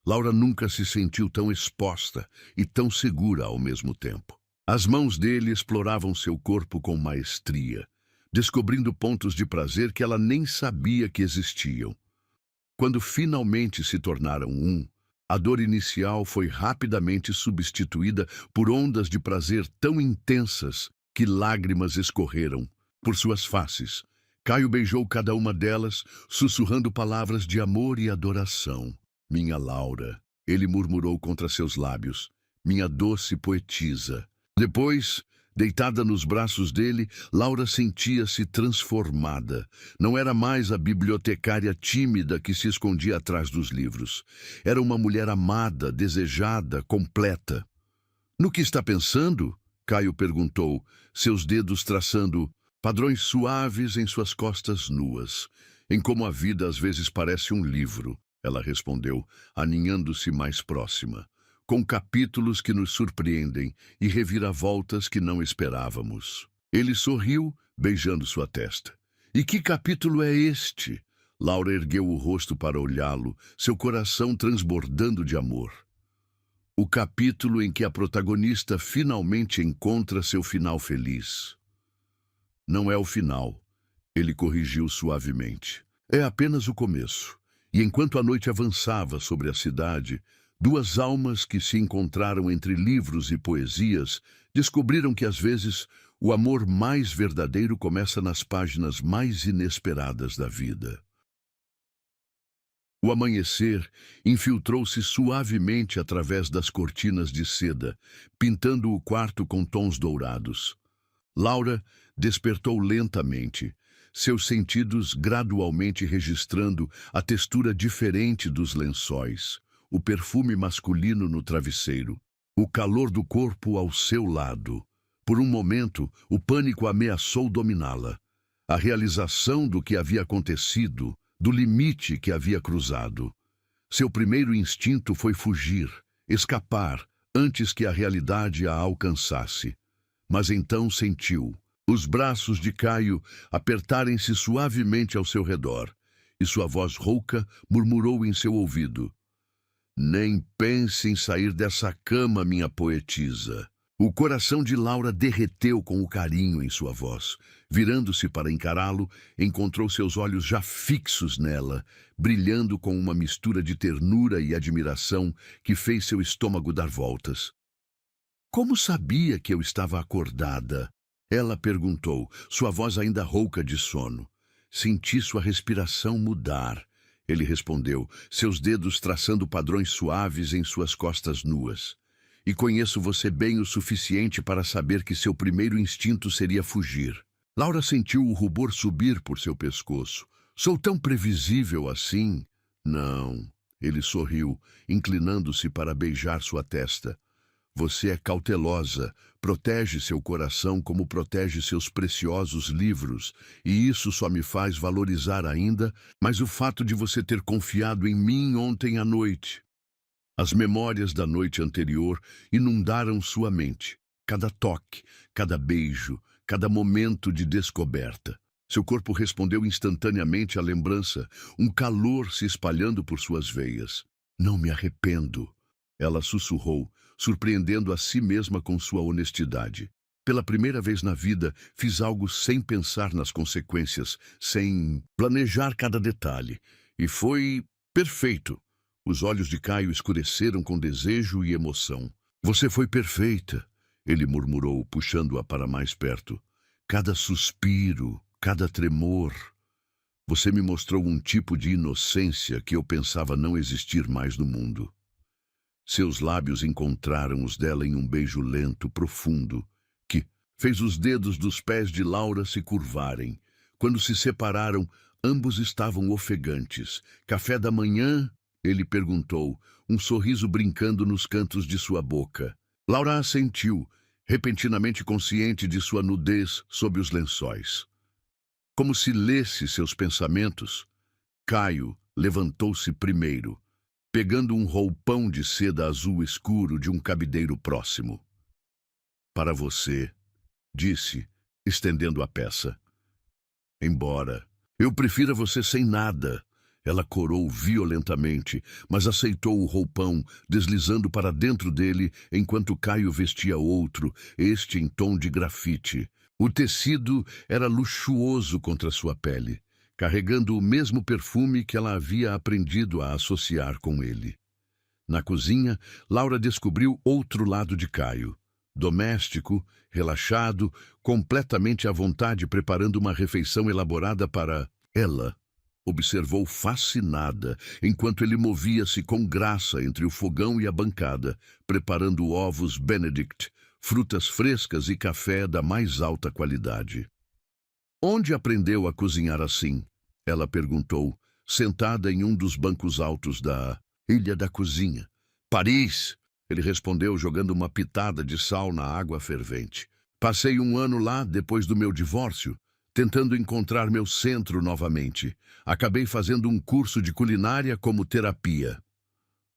Laura nunca se sentiu tão exposta e tão segura ao mesmo tempo. As mãos dele exploravam seu corpo com maestria, descobrindo pontos de prazer que ela nem sabia que existiam. Quando finalmente se tornaram um, a dor inicial foi rapidamente substituída por ondas de prazer tão intensas que lágrimas escorreram por suas faces. Caio beijou cada uma delas, sussurrando palavras de amor e adoração. Minha Laura, ele murmurou contra seus lábios, minha doce poetisa. Depois, deitada nos braços dele, Laura sentia-se transformada. Não era mais a bibliotecária tímida que se escondia atrás dos livros. Era uma mulher amada, desejada, completa. No que está pensando? Caio perguntou, seus dedos traçando padrões suaves em suas costas nuas. Em como a vida às vezes parece um livro, ela respondeu, aninhando-se mais próxima, com capítulos que nos surpreendem e reviravoltas que não esperávamos. Ele sorriu, beijando sua testa. E que capítulo é este? Laura ergueu o rosto para olhá-lo, seu coração transbordando de amor. O capítulo em que a protagonista finalmente encontra seu final feliz. Não é o final, ele corrigiu suavemente. É apenas o começo. E enquanto a noite avançava sobre a cidade, duas almas que se encontraram entre livros e poesias descobriram que às vezes o amor mais verdadeiro começa nas páginas mais inesperadas da vida. O amanhecer infiltrou-se suavemente através das cortinas de seda, pintando o quarto com tons dourados. Laura despertou lentamente. seus sentidos gradualmente registrando a textura diferente dos lençóis, o perfume masculino no travesseiro, o calor do corpo ao seu lado. Por um momento, o pânico ameaçou dominá-la. A realização do que havia acontecido, do limite que havia cruzado. Seu primeiro instinto foi fugir, escapar, antes que a realidade a alcançasse. Mas então sentiu os braços de Caio apertarem-se suavemente ao seu redor, e sua voz rouca murmurou em seu ouvido: "Nem pense em sair dessa cama, minha poetisa." O coração de Laura derreteu com o carinho em sua voz. Virando-se para encará-lo, encontrou seus olhos já fixos nela, brilhando com uma mistura de ternura e admiração que fez seu estômago dar voltas. "Como sabia que eu estava acordada?" Ela perguntou, sua voz ainda rouca de sono. "Senti sua respiração mudar." Ele respondeu, seus dedos traçando padrões suaves em suas costas nuas. "E conheço você bem o suficiente para saber que seu primeiro instinto seria fugir." Laura sentiu o rubor subir por seu pescoço. "Sou tão previsível assim?" "Não." Ele sorriu, inclinando-se para beijar sua testa. "Você é cautelosa, protege seu coração como protege seus preciosos livros, e isso só me faz valorizar ainda, mas o fato de você ter confiado em mim ontem à noite." As memórias da noite anterior inundaram sua mente. Cada toque, cada beijo, cada momento de descoberta. Seu corpo respondeu instantaneamente à lembrança, um calor se espalhando por suas veias. "Não me arrependo." Ela sussurrou, surpreendendo a si mesma com sua honestidade. "Pela primeira vez na vida, fiz algo sem pensar nas consequências, sem planejar cada detalhe. E foi perfeito." Os olhos de Caio escureceram com desejo e emoção. "Você foi perfeita," ele murmurou, puxando-a para mais perto. "Cada suspiro, cada tremor. Você me mostrou um tipo de inocência que eu pensava não existir mais no mundo." Seus lábios encontraram os dela em um beijo lento, profundo, que fez os dedos dos pés de Laura se curvarem. Quando se separaram, ambos estavam ofegantes. "Café da manhã?" ele perguntou, um sorriso brincando nos cantos de sua boca. Laura assentiu, repentinamente consciente de sua nudez sob os lençóis. Como se lesse seus pensamentos, Caio levantou-se primeiro, pegando um roupão de seda azul escuro de um cabideiro próximo. "Para você," disse, estendendo a peça. "Embora eu prefira você sem nada." Ela corou violentamente, mas aceitou o roupão, deslizando para dentro dele, enquanto Caio vestia outro, este em tom de grafite. O tecido era luxuoso contra sua pele, carregando o mesmo perfume que ela havia aprendido a associar com ele. Na cozinha, Laura descobriu outro lado de Caio. Doméstico, relaxado, completamente à vontade preparando uma refeição elaborada para ela. Observou fascinada, enquanto ele movia-se com graça entre o fogão e a bancada, preparando ovos Benedict, frutas frescas e café da mais alta qualidade. "Onde aprendeu a cozinhar assim?" ela perguntou, sentada em um dos bancos altos da ilha da cozinha. "Paris!" ele respondeu, jogando uma pitada de sal na água fervente. "Passei um ano lá depois do meu divórcio, tentando encontrar meu centro novamente. Acabei fazendo um curso de culinária como terapia."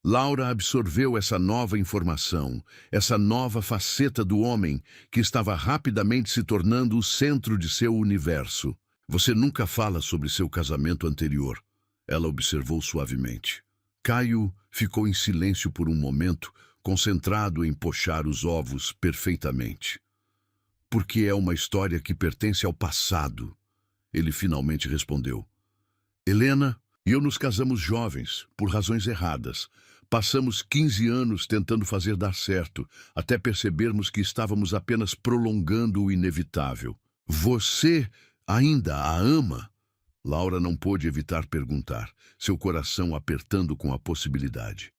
Laura absorveu essa nova informação, essa nova faceta do homem que estava rapidamente se tornando o centro de seu universo. "Você nunca fala sobre seu casamento anterior," ela observou suavemente. Caio ficou em silêncio por um momento, concentrado em pochar os ovos perfeitamente. "Porque é uma história que pertence ao passado," ele finalmente respondeu. "Helena e eu nos casamos jovens, por razões erradas. Passamos 15 anos tentando fazer dar certo, até percebermos que estávamos apenas prolongando o inevitável." "Você ainda a ama?" Laura não pôde evitar perguntar, seu coração apertando com a possibilidade.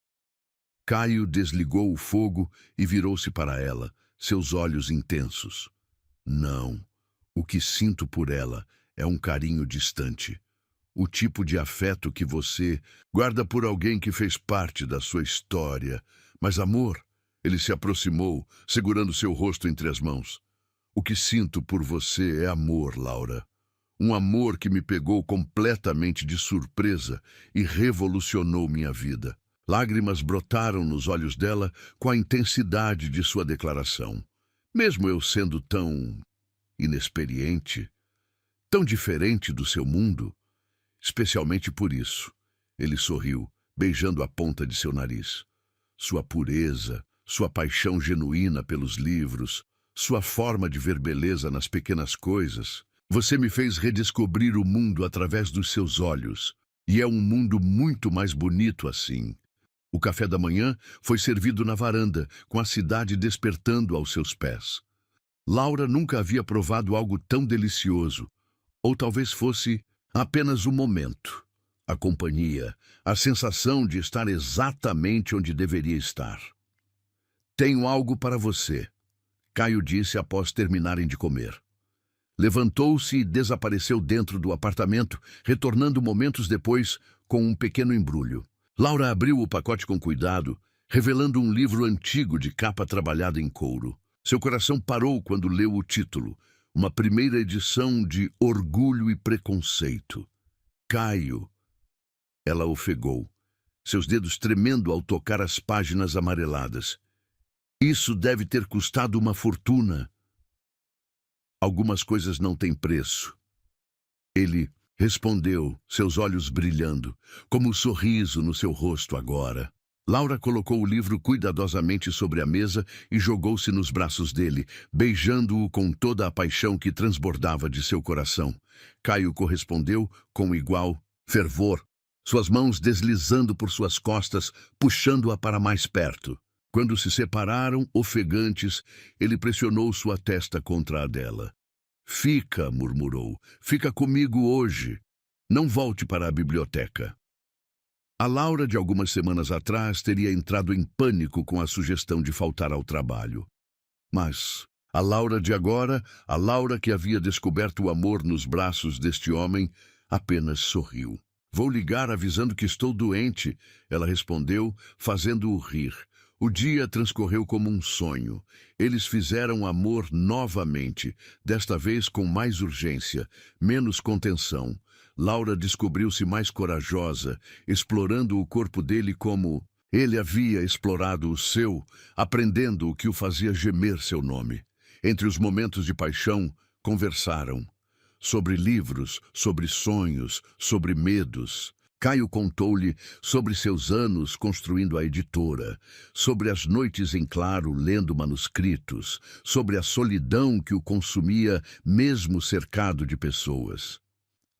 Caio desligou o fogo e virou-se para ela, seus olhos intensos. "Não. O que sinto por ela é um carinho distante. O tipo de afeto que você guarda por alguém que fez parte da sua história. Mas amor, ele se aproximou, segurando seu rosto entre as mãos. O que sinto por você é amor, Laura. Um amor que me pegou completamente de surpresa e revolucionou minha vida. Lágrimas brotaram nos olhos dela com a intensidade de sua declaração. Mesmo eu sendo tão inexperiente, tão diferente do seu mundo, especialmente por isso, ele sorriu, beijando a ponta de seu nariz. Sua pureza, sua paixão genuína pelos livros, sua forma de ver beleza nas pequenas coisas. Você me fez redescobrir o mundo através dos seus olhos, e é um mundo muito mais bonito assim. O café da manhã foi servido na varanda, com a cidade despertando aos seus pés. Laura nunca havia provado algo tão delicioso, ou talvez fosse apenas o momento, a companhia, a sensação de estar exatamente onde deveria estar. Tenho algo para você, Caio disse após terminarem de comer. Levantou-se e desapareceu dentro do apartamento, retornando momentos depois com um pequeno embrulho. Laura abriu o pacote com cuidado, revelando um livro antigo de capa trabalhada em couro. Seu coração parou quando leu o título, uma primeira edição de Orgulho e Preconceito. Caio. Ela ofegou, seus dedos tremendo ao tocar as páginas amareladas. Isso deve ter custado uma fortuna. Algumas coisas não têm preço. Ele respondeu, seus olhos brilhando, como um sorriso no seu rosto agora. Laura colocou o livro cuidadosamente sobre a mesa e jogou-se nos braços dele, beijando-o com toda a paixão que transbordava de seu coração. Caio correspondeu com igual fervor, suas mãos deslizando por suas costas, puxando-a para mais perto. Quando se separaram, ofegantes, ele pressionou sua testa contra a dela. Fica, murmurou, fica comigo hoje. Não volte para a biblioteca. A Laura de algumas semanas atrás teria entrado em pânico com a sugestão de faltar ao trabalho. Mas a Laura de agora, a Laura que havia descoberto o amor nos braços deste homem, apenas sorriu. Vou ligar avisando que estou doente, ela respondeu, fazendo-o rir. O dia transcorreu como um sonho. Eles fizeram amor novamente, desta vez com mais urgência, menos contenção. Laura descobriu-se mais corajosa, explorando o corpo dele como ele havia explorado o seu, aprendendo o que o fazia gemer seu nome. Entre os momentos de paixão, conversaram. Sobre livros, sobre sonhos, sobre medos. Caio contou-lhe sobre seus anos construindo a editora, sobre as noites em claro lendo manuscritos, sobre a solidão que o consumia mesmo cercado de pessoas.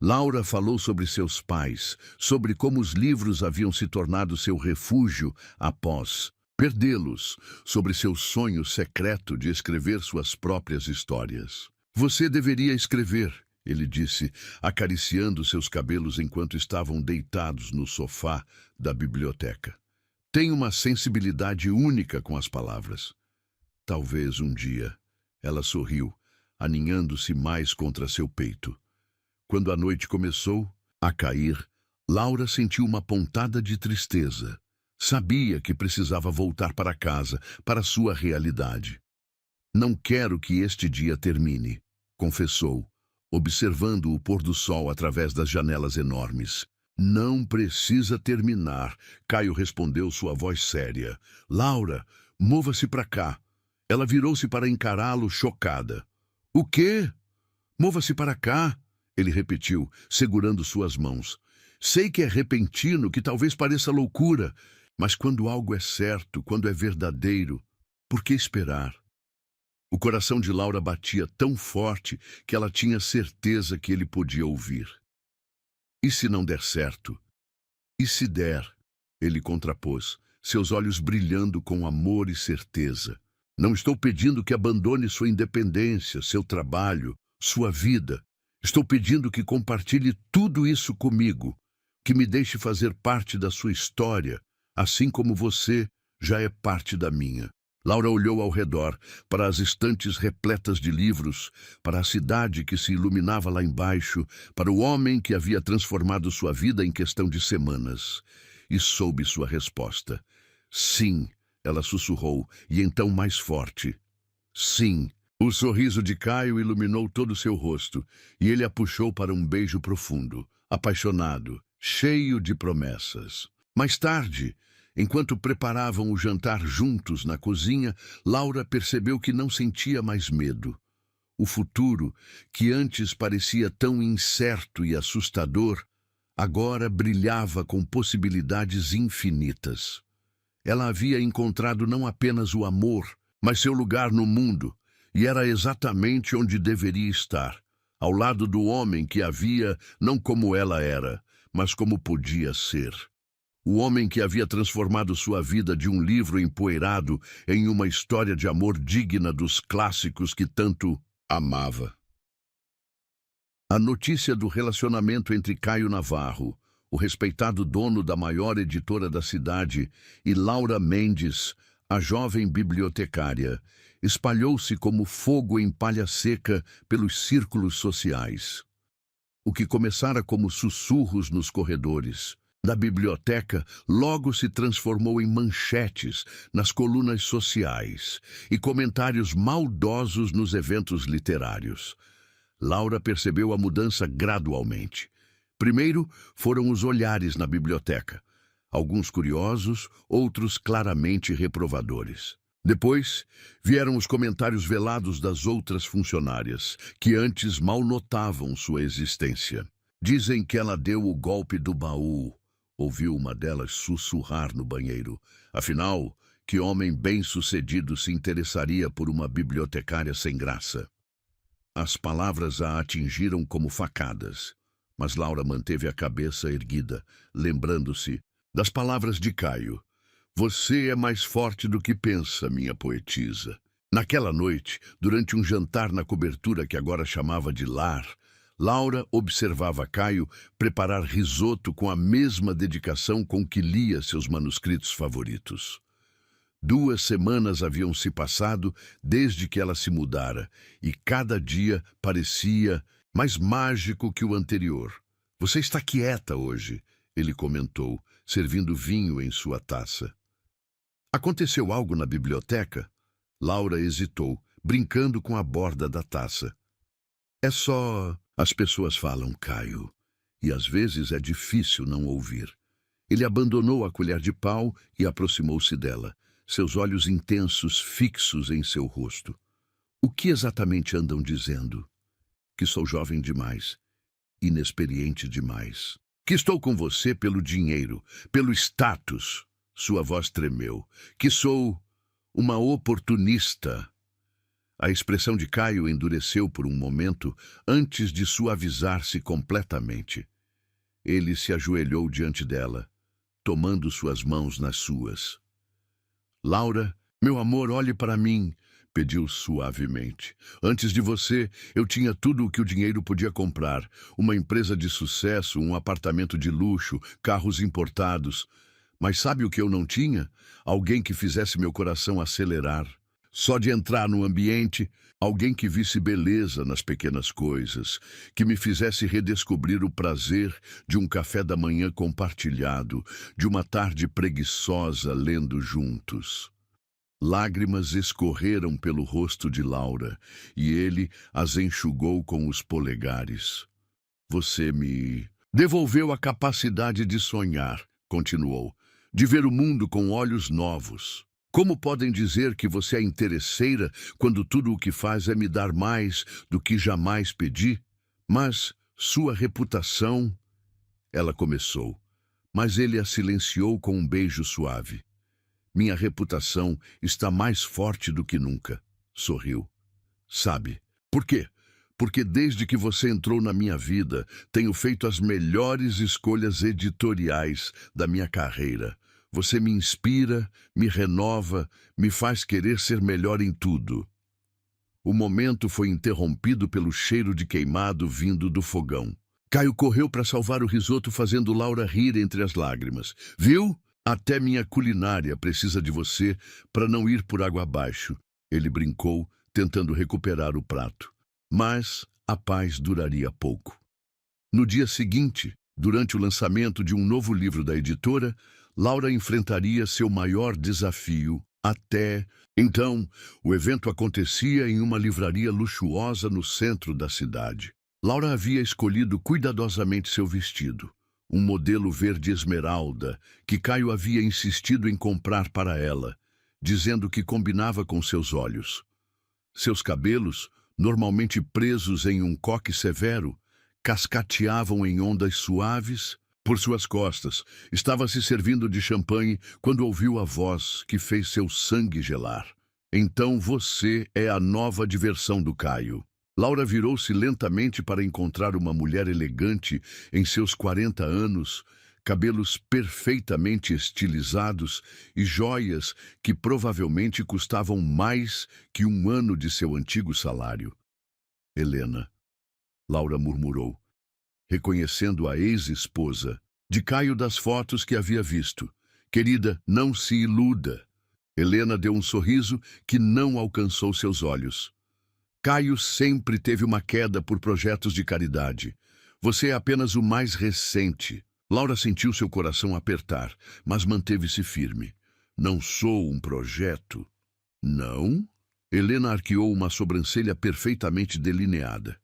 Laura falou sobre seus pais, sobre como os livros haviam se tornado seu refúgio após perdê-los, sobre seu sonho secreto de escrever suas próprias histórias. Você deveria escrever, ele disse, acariciando seus cabelos enquanto estavam deitados no sofá da biblioteca. Tem uma sensibilidade única com as palavras. Talvez um dia. Ela sorriu, aninhando-se mais contra seu peito. Quando a noite começou a cair, Laura sentiu uma pontada de tristeza. Sabia que precisava voltar para casa, para sua realidade. Não quero que este dia termine, confessou, observando o pôr do sol através das janelas enormes. Não precisa terminar, Caio respondeu, sua voz séria. Laura, mova-se para cá. Ela virou-se para encará-lo, chocada. O quê? Mova-se para cá, ele repetiu, segurando suas mãos. Sei que é repentino, que talvez pareça loucura, mas quando algo é certo, quando é verdadeiro, por que esperar? O coração de Laura batia tão forte que ela tinha certeza que ele podia ouvir. E se não der certo? E se der? Ele contrapôs, seus olhos brilhando com amor e certeza. Não estou pedindo que abandone sua independência, seu trabalho, sua vida. Estou pedindo que compartilhe tudo isso comigo, que me deixe fazer parte da sua história, assim como você já é parte da minha. Laura olhou ao redor, para as estantes repletas de livros, para a cidade que se iluminava lá embaixo, para o homem que havia transformado sua vida em questão de semanas. E soube sua resposta. Sim, ela sussurrou, e então mais forte. Sim. O sorriso de Caio iluminou todo o seu rosto, e ele a puxou para um beijo profundo, apaixonado, cheio de promessas. Mais tarde, enquanto preparavam o jantar juntos na cozinha, Laura percebeu que não sentia mais medo. O futuro, que antes parecia tão incerto e assustador, agora brilhava com possibilidades infinitas. Ela havia encontrado não apenas o amor, mas seu lugar no mundo, e era exatamente onde deveria estar, ao lado do homem que a via não como ela era, mas como podia ser. O homem que havia transformado sua vida de um livro empoeirado em uma história de amor digna dos clássicos que tanto amava. A notícia do relacionamento entre Caio Navarro, o respeitado dono da maior editora da cidade, e Laura Mendes, a jovem bibliotecária, espalhou-se como fogo em palha seca pelos círculos sociais. O que começara como sussurros nos corredores da biblioteca logo se transformou em manchetes nas colunas sociais e comentários maldosos nos eventos literários. Laura percebeu a mudança gradualmente. Primeiro foram os olhares na biblioteca, alguns curiosos, outros claramente reprovadores. Depois vieram os comentários velados das outras funcionárias, que antes mal notavam sua existência. Dizem que ela deu o golpe do baú, ouviu uma delas sussurrar no banheiro. Afinal, que homem bem-sucedido se interessaria por uma bibliotecária sem graça? As palavras a atingiram como facadas, mas Laura manteve a cabeça erguida, lembrando-se das palavras de Caio. Você é mais forte do que pensa, minha poetisa. Naquela noite, durante um jantar na cobertura que agora chamava de lar, Laura observava Caio preparar risoto com a mesma dedicação com que lia seus manuscritos favoritos. 2 semanas haviam se passado desde que ela se mudara, e cada dia parecia mais mágico que o anterior. Você está quieta hoje, ele comentou, servindo vinho em sua taça. Aconteceu algo na biblioteca? Laura hesitou, brincando com a borda da taça. É só... As pessoas falam, Caio, e às vezes é difícil não ouvir. Ele abandonou a colher de pau e aproximou-se dela, seus olhos intensos fixos em seu rosto. O que exatamente andam dizendo? Que sou jovem demais, inexperiente demais. Que estou com você pelo dinheiro, pelo status. Sua voz tremeu. Que sou uma oportunista. A expressão de Caio endureceu por um momento antes de suavizar-se completamente. Ele se ajoelhou diante dela, tomando suas mãos nas suas. Laura, meu amor, olhe para mim, pediu suavemente. Antes de você, eu tinha tudo o que o dinheiro podia comprar. Uma empresa de sucesso, um apartamento de luxo, carros importados. Mas sabe o que eu não tinha? Alguém que fizesse meu coração acelerar. Só de entrar no ambiente, alguém que visse beleza nas pequenas coisas, que me fizesse redescobrir o prazer de um café da manhã compartilhado, de uma tarde preguiçosa lendo juntos. Lágrimas escorreram pelo rosto de Laura, e ele as enxugou com os polegares. Você me devolveu a capacidade de sonhar, continuou, de ver o mundo com olhos novos. Como podem dizer que você é interesseira quando tudo o que faz é me dar mais do que jamais pedi? Mas sua reputação... Ela começou, mas ele a silenciou com um beijo suave. Minha reputação está mais forte do que nunca, sorriu. Sabe, por quê? Porque desde que você entrou na minha vida, tenho feito as melhores escolhas editoriais da minha carreira. Você me inspira, me renova, me faz querer ser melhor em tudo. O momento foi interrompido pelo cheiro de queimado vindo do fogão. Caio correu para salvar o risoto, fazendo Laura rir entre as lágrimas. Viu? Até minha culinária precisa de você para não ir por água abaixo. Ele brincou, tentando recuperar o prato. Mas a paz duraria pouco. No dia seguinte, durante o lançamento de um novo livro da editora, Laura enfrentaria seu maior desafio até... Então, o evento acontecia em uma livraria luxuosa no centro da cidade. Laura havia escolhido cuidadosamente seu vestido, um modelo verde esmeralda que Caio havia insistido em comprar para ela, dizendo que combinava com seus olhos. Seus cabelos, normalmente presos em um coque severo, cascateavam em ondas suaves. Por suas costas, estava se servindo de champanhe quando ouviu a voz que fez seu sangue gelar. Então você é a nova diversão do Caio. Laura virou-se lentamente para encontrar uma mulher elegante em seus 40 anos, cabelos perfeitamente estilizados e joias que provavelmente custavam mais que um ano de seu antigo salário. Helena, Laura murmurou, reconhecendo a ex-esposa de Caio das fotos que havia visto. Querida, não se iluda. Helena deu um sorriso que não alcançou seus olhos. Caio sempre teve uma queda por projetos de caridade. Você é apenas o mais recente. Laura sentiu seu coração apertar, mas manteve-se firme. Não sou um projeto. Não? Helena arqueou uma sobrancelha perfeitamente delineada.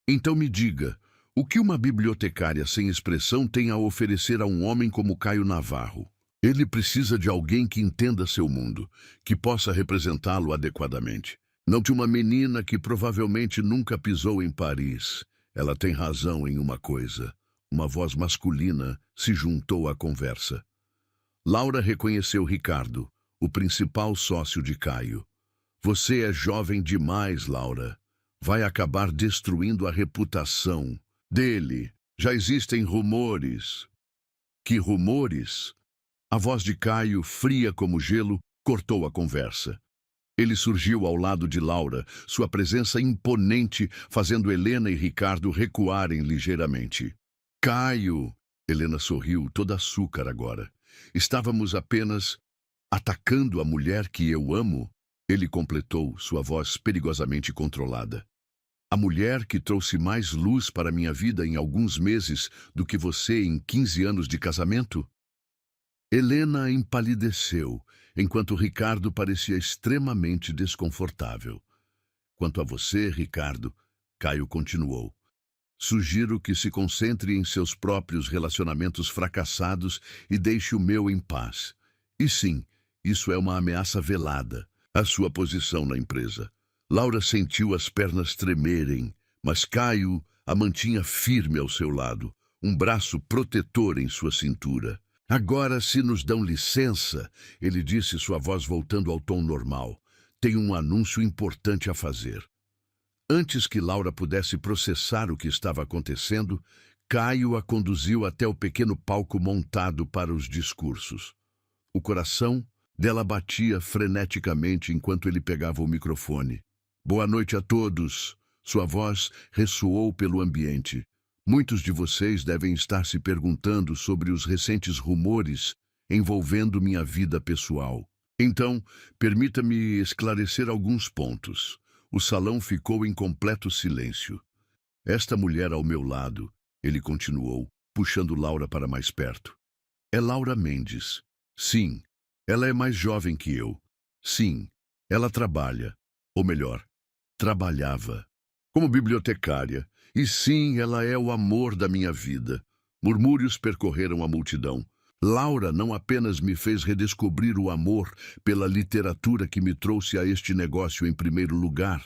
Então me diga, o que uma bibliotecária sem expressão tem a oferecer a um homem como Caio Navarro? Ele precisa de alguém que entenda seu mundo, que possa representá-lo adequadamente. Não de uma menina que provavelmente nunca pisou em Paris. Ela tem razão em uma coisa. Uma voz masculina se juntou à conversa. Laura reconheceu Ricardo, o principal sócio de Caio. Você é jovem demais, Laura. Vai acabar destruindo a reputação dele. Já existem rumores. Que rumores? A voz de Caio, fria como gelo, cortou a conversa. Ele surgiu ao lado de Laura, sua presença imponente, fazendo Helena e Ricardo recuarem ligeiramente. Caio! Helena sorriu, toda açúcar agora. Estávamos apenas atacando a mulher que eu amo? Ele completou, sua voz perigosamente controlada. A mulher que trouxe mais luz para minha vida em alguns meses do que você em 15 anos de casamento? Helena empalideceu, enquanto Ricardo parecia extremamente desconfortável. Quanto a você, Ricardo, Caio continuou. Sugiro que se concentre em seus próprios relacionamentos fracassados e deixe o meu em paz. E sim, isso é uma ameaça velada, a sua posição na empresa. Laura sentiu as pernas tremerem, mas Caio a mantinha firme ao seu lado, um braço protetor em sua cintura. Agora, se nos dão licença, ele disse, sua voz voltando ao tom normal, tenho um anúncio importante a fazer. Antes que Laura pudesse processar o que estava acontecendo, Caio a conduziu até o pequeno palco montado para os discursos. O coração dela batia freneticamente enquanto ele pegava o microfone. Boa noite a todos. Sua voz ressoou pelo ambiente. Muitos de vocês devem estar se perguntando sobre os recentes rumores envolvendo minha vida pessoal. Então, permita-me esclarecer alguns pontos. O salão ficou em completo silêncio. Esta mulher ao meu lado, ele continuou, puxando Laura para mais perto. É Laura Mendes. Sim, ela é mais jovem que eu. Sim, ela trabalha, ou melhor, trabalhava, como bibliotecária. E sim, ela é o amor da minha vida. Murmúrios percorreram a multidão. Laura não apenas me fez redescobrir o amor pela literatura que me trouxe a este negócio em primeiro lugar,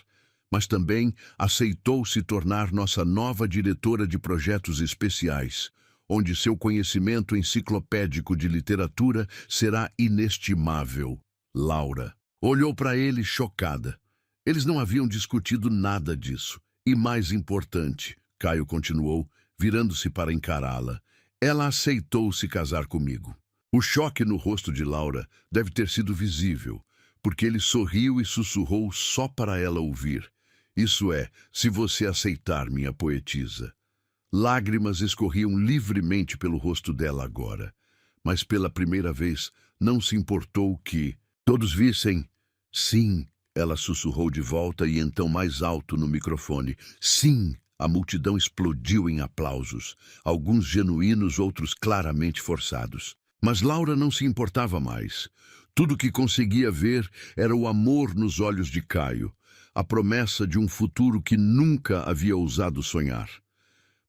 mas também aceitou se tornar nossa nova diretora de projetos especiais, onde seu conhecimento enciclopédico de literatura será inestimável. Laura olhou para ele chocada. Eles não haviam discutido nada disso. E mais importante, Caio continuou, virando-se para encará-la, ela aceitou se casar comigo. O choque no rosto de Laura deve ter sido visível, porque ele sorriu e sussurrou só para ela ouvir. Isso é, se você aceitar, minha poetisa. Lágrimas escorriam livremente pelo rosto dela agora. mas pela primeira vez não se importou que todos vissem. Sim, ela sussurrou de volta e então mais alto no microfone. Sim! A multidão explodiu em aplausos, alguns genuínos, outros claramente forçados. Mas Laura não se importava mais. Tudo que conseguia ver era o amor nos olhos de Caio, a promessa de um futuro que nunca havia ousado sonhar.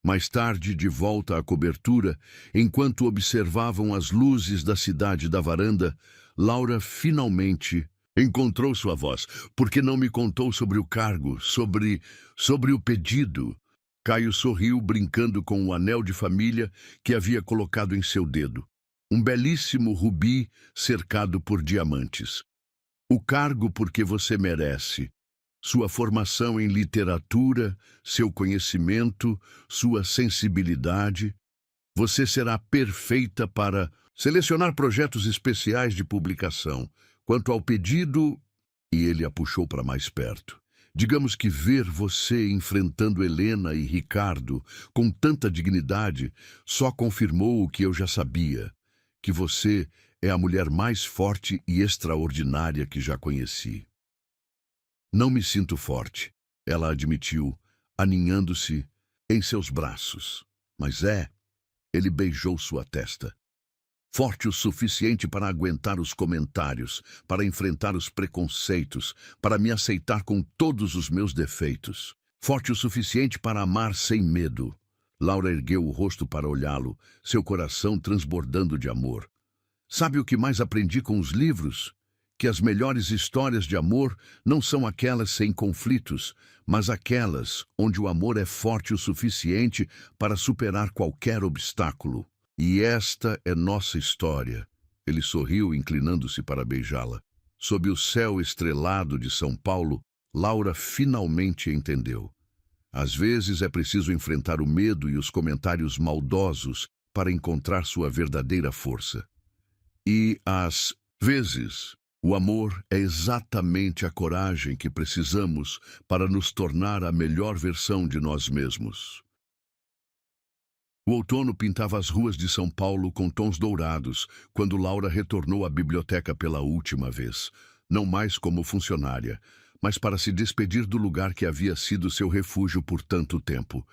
Mais tarde, de volta à cobertura, enquanto observavam as luzes da cidade da varanda, Laura finalmente encontrou sua voz. Por que não me contou sobre o cargo, sobre o pedido? Caio sorriu, brincando com o anel de família que havia colocado em seu dedo. Um belíssimo rubi cercado por diamantes. O cargo porque você merece. Sua formação em literatura, seu conhecimento, sua sensibilidade. Você será perfeita para selecionar projetos especiais de publicação. Quanto ao pedido, e ele a puxou para mais perto. Digamos que ver você enfrentando Helena e Ricardo com tanta dignidade só confirmou o que eu já sabia, que você é a mulher mais forte e extraordinária que já conheci. Não me sinto forte, ela admitiu, aninhando-se em seus braços. Mas ele beijou sua testa. Forte o suficiente para aguentar os comentários, para enfrentar os preconceitos, para me aceitar com todos os meus defeitos. Forte o suficiente para amar sem medo. Laura ergueu o rosto para olhá-lo, seu coração transbordando de amor. Sabe o que mais aprendi com os livros? Que as melhores histórias de amor não são aquelas sem conflitos, mas aquelas onde o amor é forte o suficiente para superar qualquer obstáculo. E esta é nossa história. Ele sorriu, inclinando-se para beijá-la. Sob o céu estrelado de São Paulo, Laura finalmente entendeu. Às vezes é preciso enfrentar o medo e os comentários maldosos para encontrar sua verdadeira força. E, às vezes, o amor é exatamente a coragem que precisamos para nos tornar a melhor versão de nós mesmos. O outono pintava as ruas de São Paulo com tons dourados, quando Laura retornou à biblioteca pela última vez, não mais como funcionária, mas para se despedir do lugar que havia sido seu refúgio por tanto tempo.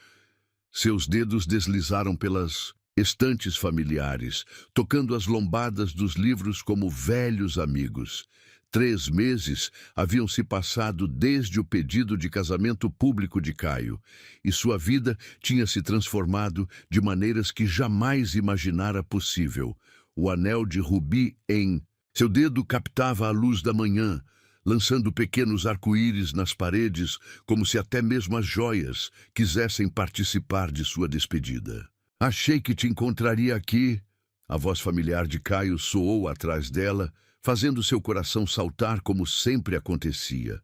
Seus dedos deslizaram pelas estantes familiares, tocando as lombadas dos livros como velhos amigos. 3 meses haviam se passado desde o pedido de casamento público de Caio, e sua vida tinha se transformado de maneiras que jamais imaginara possível. O anel de rubi em seu dedo captava a luz da manhã, lançando pequenos arco-íris nas paredes, como se até mesmo as joias quisessem participar de sua despedida. Achei que te encontraria aqui. A voz familiar de Caio soou atrás dela, fazendo seu coração saltar como sempre acontecia.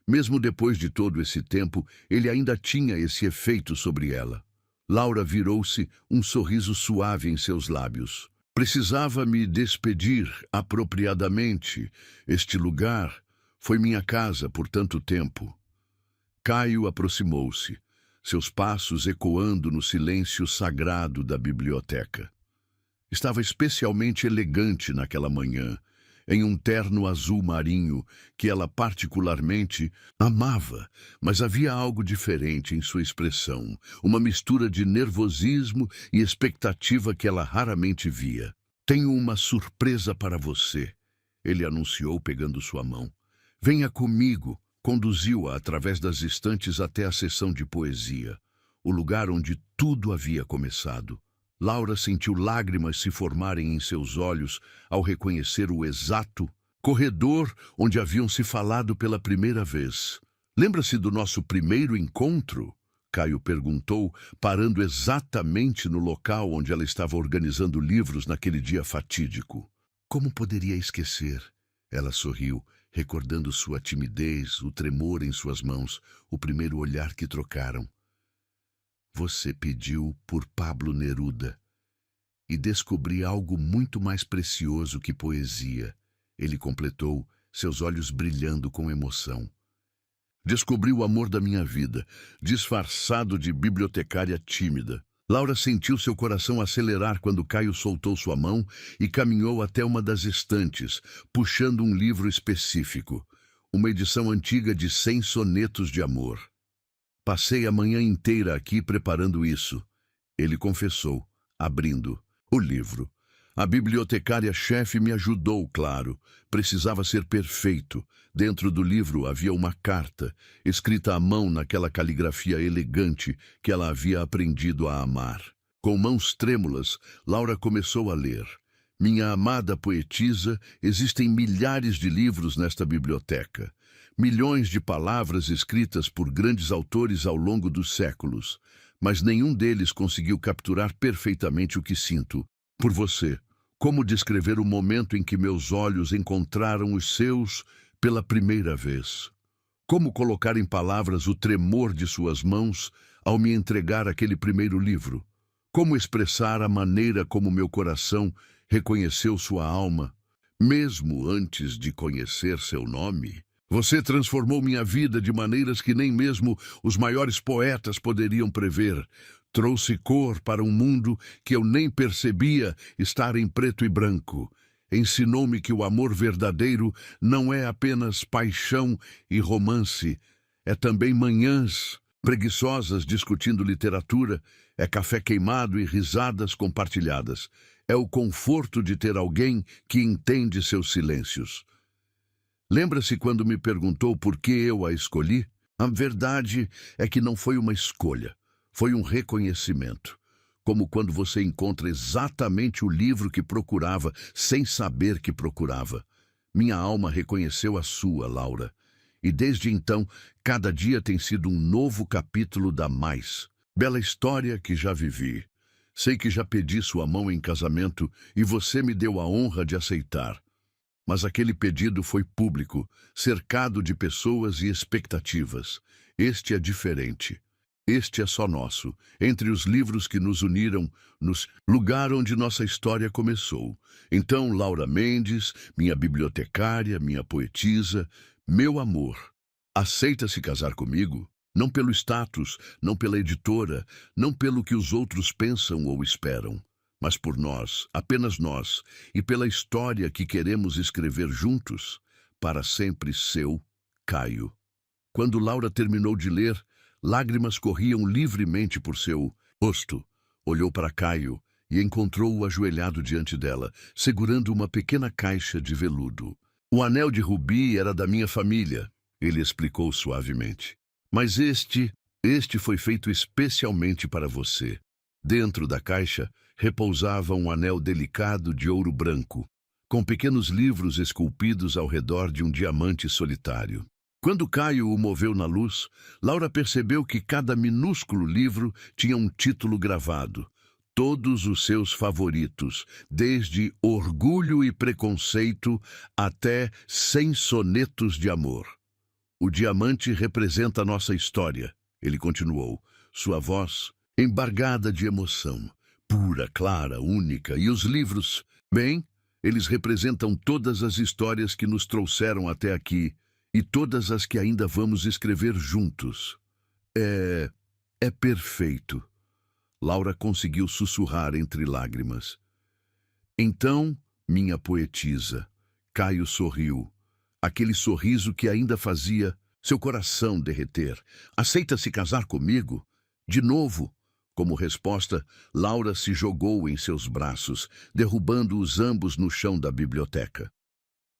Mesmo depois de todo esse tempo, ele ainda tinha esse efeito sobre ela. Laura virou-se, um sorriso suave em seus lábios. Precisava me despedir apropriadamente. Este lugar foi minha casa por tanto tempo. Caio aproximou-se, seus passos ecoando no silêncio sagrado da biblioteca. Estava especialmente elegante naquela manhã, em um terno azul marinho que ela particularmente amava, mas havia algo diferente em sua expressão, uma mistura de nervosismo e expectativa que ela raramente via. Tenho uma surpresa para você, ele anunciou pegando sua mão. Venha comigo, conduziu-a através das estantes até a seção de poesia, o lugar onde tudo havia começado. Laura sentiu lágrimas se formarem em seus olhos ao reconhecer o exato corredor onde haviam se falado pela primeira vez. Lembra-se do nosso primeiro encontro? Caio perguntou, parando exatamente no local onde ela estava organizando livros naquele dia fatídico. Como poderia esquecer? Ela sorriu, recordando sua timidez, o tremor em suas mãos, o primeiro olhar que trocaram. Você pediu por Pablo Neruda e descobri algo muito mais precioso que poesia, ele completou, seus olhos brilhando com emoção. Descobri o amor da minha vida, disfarçado de bibliotecária tímida. Laura sentiu seu coração acelerar quando Caio soltou sua mão e caminhou até uma das estantes, puxando um livro específico, uma edição antiga de 100 sonetos de amor. Passei a manhã inteira aqui preparando isso, ele confessou, abrindo o livro. A bibliotecária-chefe me ajudou, claro. Precisava ser perfeito. Dentro do livro havia uma carta, escrita à mão naquela caligrafia elegante que ela havia aprendido a amar. Com mãos trêmulas, Laura começou a ler. Minha amada poetisa, existem milhares de livros nesta biblioteca. Milhões de palavras escritas por grandes autores ao longo dos séculos. Mas nenhum deles conseguiu capturar perfeitamente o que sinto por você. Como descrever o momento em que meus olhos encontraram os seus pela primeira vez? Como colocar em palavras o tremor de suas mãos ao me entregar aquele primeiro livro? Como expressar a maneira como meu coração reconheceu sua alma, mesmo antes de conhecer seu nome? Você transformou minha vida de maneiras que nem mesmo os maiores poetas poderiam prever. Trouxe cor para um mundo que eu nem percebia estar em preto e branco. Ensinou-me que o amor verdadeiro não é apenas paixão e romance, é também manhãs preguiçosas discutindo literatura, é café queimado e risadas compartilhadas. É o conforto de ter alguém que entende seus silêncios. Lembra-se quando me perguntou por que eu a escolhi? A verdade é que não foi uma escolha. Foi um reconhecimento, como quando você encontra exatamente o livro que procurava, sem saber que procurava. Minha alma reconheceu a sua, Laura, e desde então, cada dia tem sido um novo capítulo da mais bela história que já vivi. Sei que já pedi sua mão em casamento e você me deu a honra de aceitar. Mas aquele pedido foi público, cercado de pessoas e expectativas. Este é diferente. Este é só nosso, entre os livros que nos uniram, no lugar onde nossa história começou. Então, Laura Mendes, minha bibliotecária, minha poetisa, meu amor, aceita se casar comigo? Não pelo status, não pela editora, não pelo que os outros pensam ou esperam, mas por nós, apenas nós, e pela história que queremos escrever juntos, para sempre seu, Caio. Quando Laura terminou de ler, lágrimas corriam livremente por seu rosto. Olhou para Caio e encontrou-o ajoelhado diante dela, segurando uma pequena caixa de veludo. O anel de rubi era da minha família, ele explicou suavemente. Mas este foi feito especialmente para você. Dentro da caixa repousava um anel delicado de ouro branco, com pequenos livros esculpidos ao redor de um diamante solitário. Quando Caio o moveu na luz, Laura percebeu que cada minúsculo livro tinha um título gravado. Todos os seus favoritos, desde Orgulho e Preconceito até 100 sonetos de amor. O diamante representa nossa história, ele continuou, sua voz embargada de emoção, pura, clara, única. E os livros, bem, eles representam todas as histórias que nos trouxeram até aqui, e todas as que ainda vamos escrever juntos. É perfeito. Laura conseguiu sussurrar entre lágrimas. Então, minha poetisa, Caio sorriu. Aquele sorriso que ainda fazia seu coração derreter. Aceita se casar comigo? De novo? Como resposta, Laura se jogou em seus braços, derrubando-os ambos no chão da biblioteca.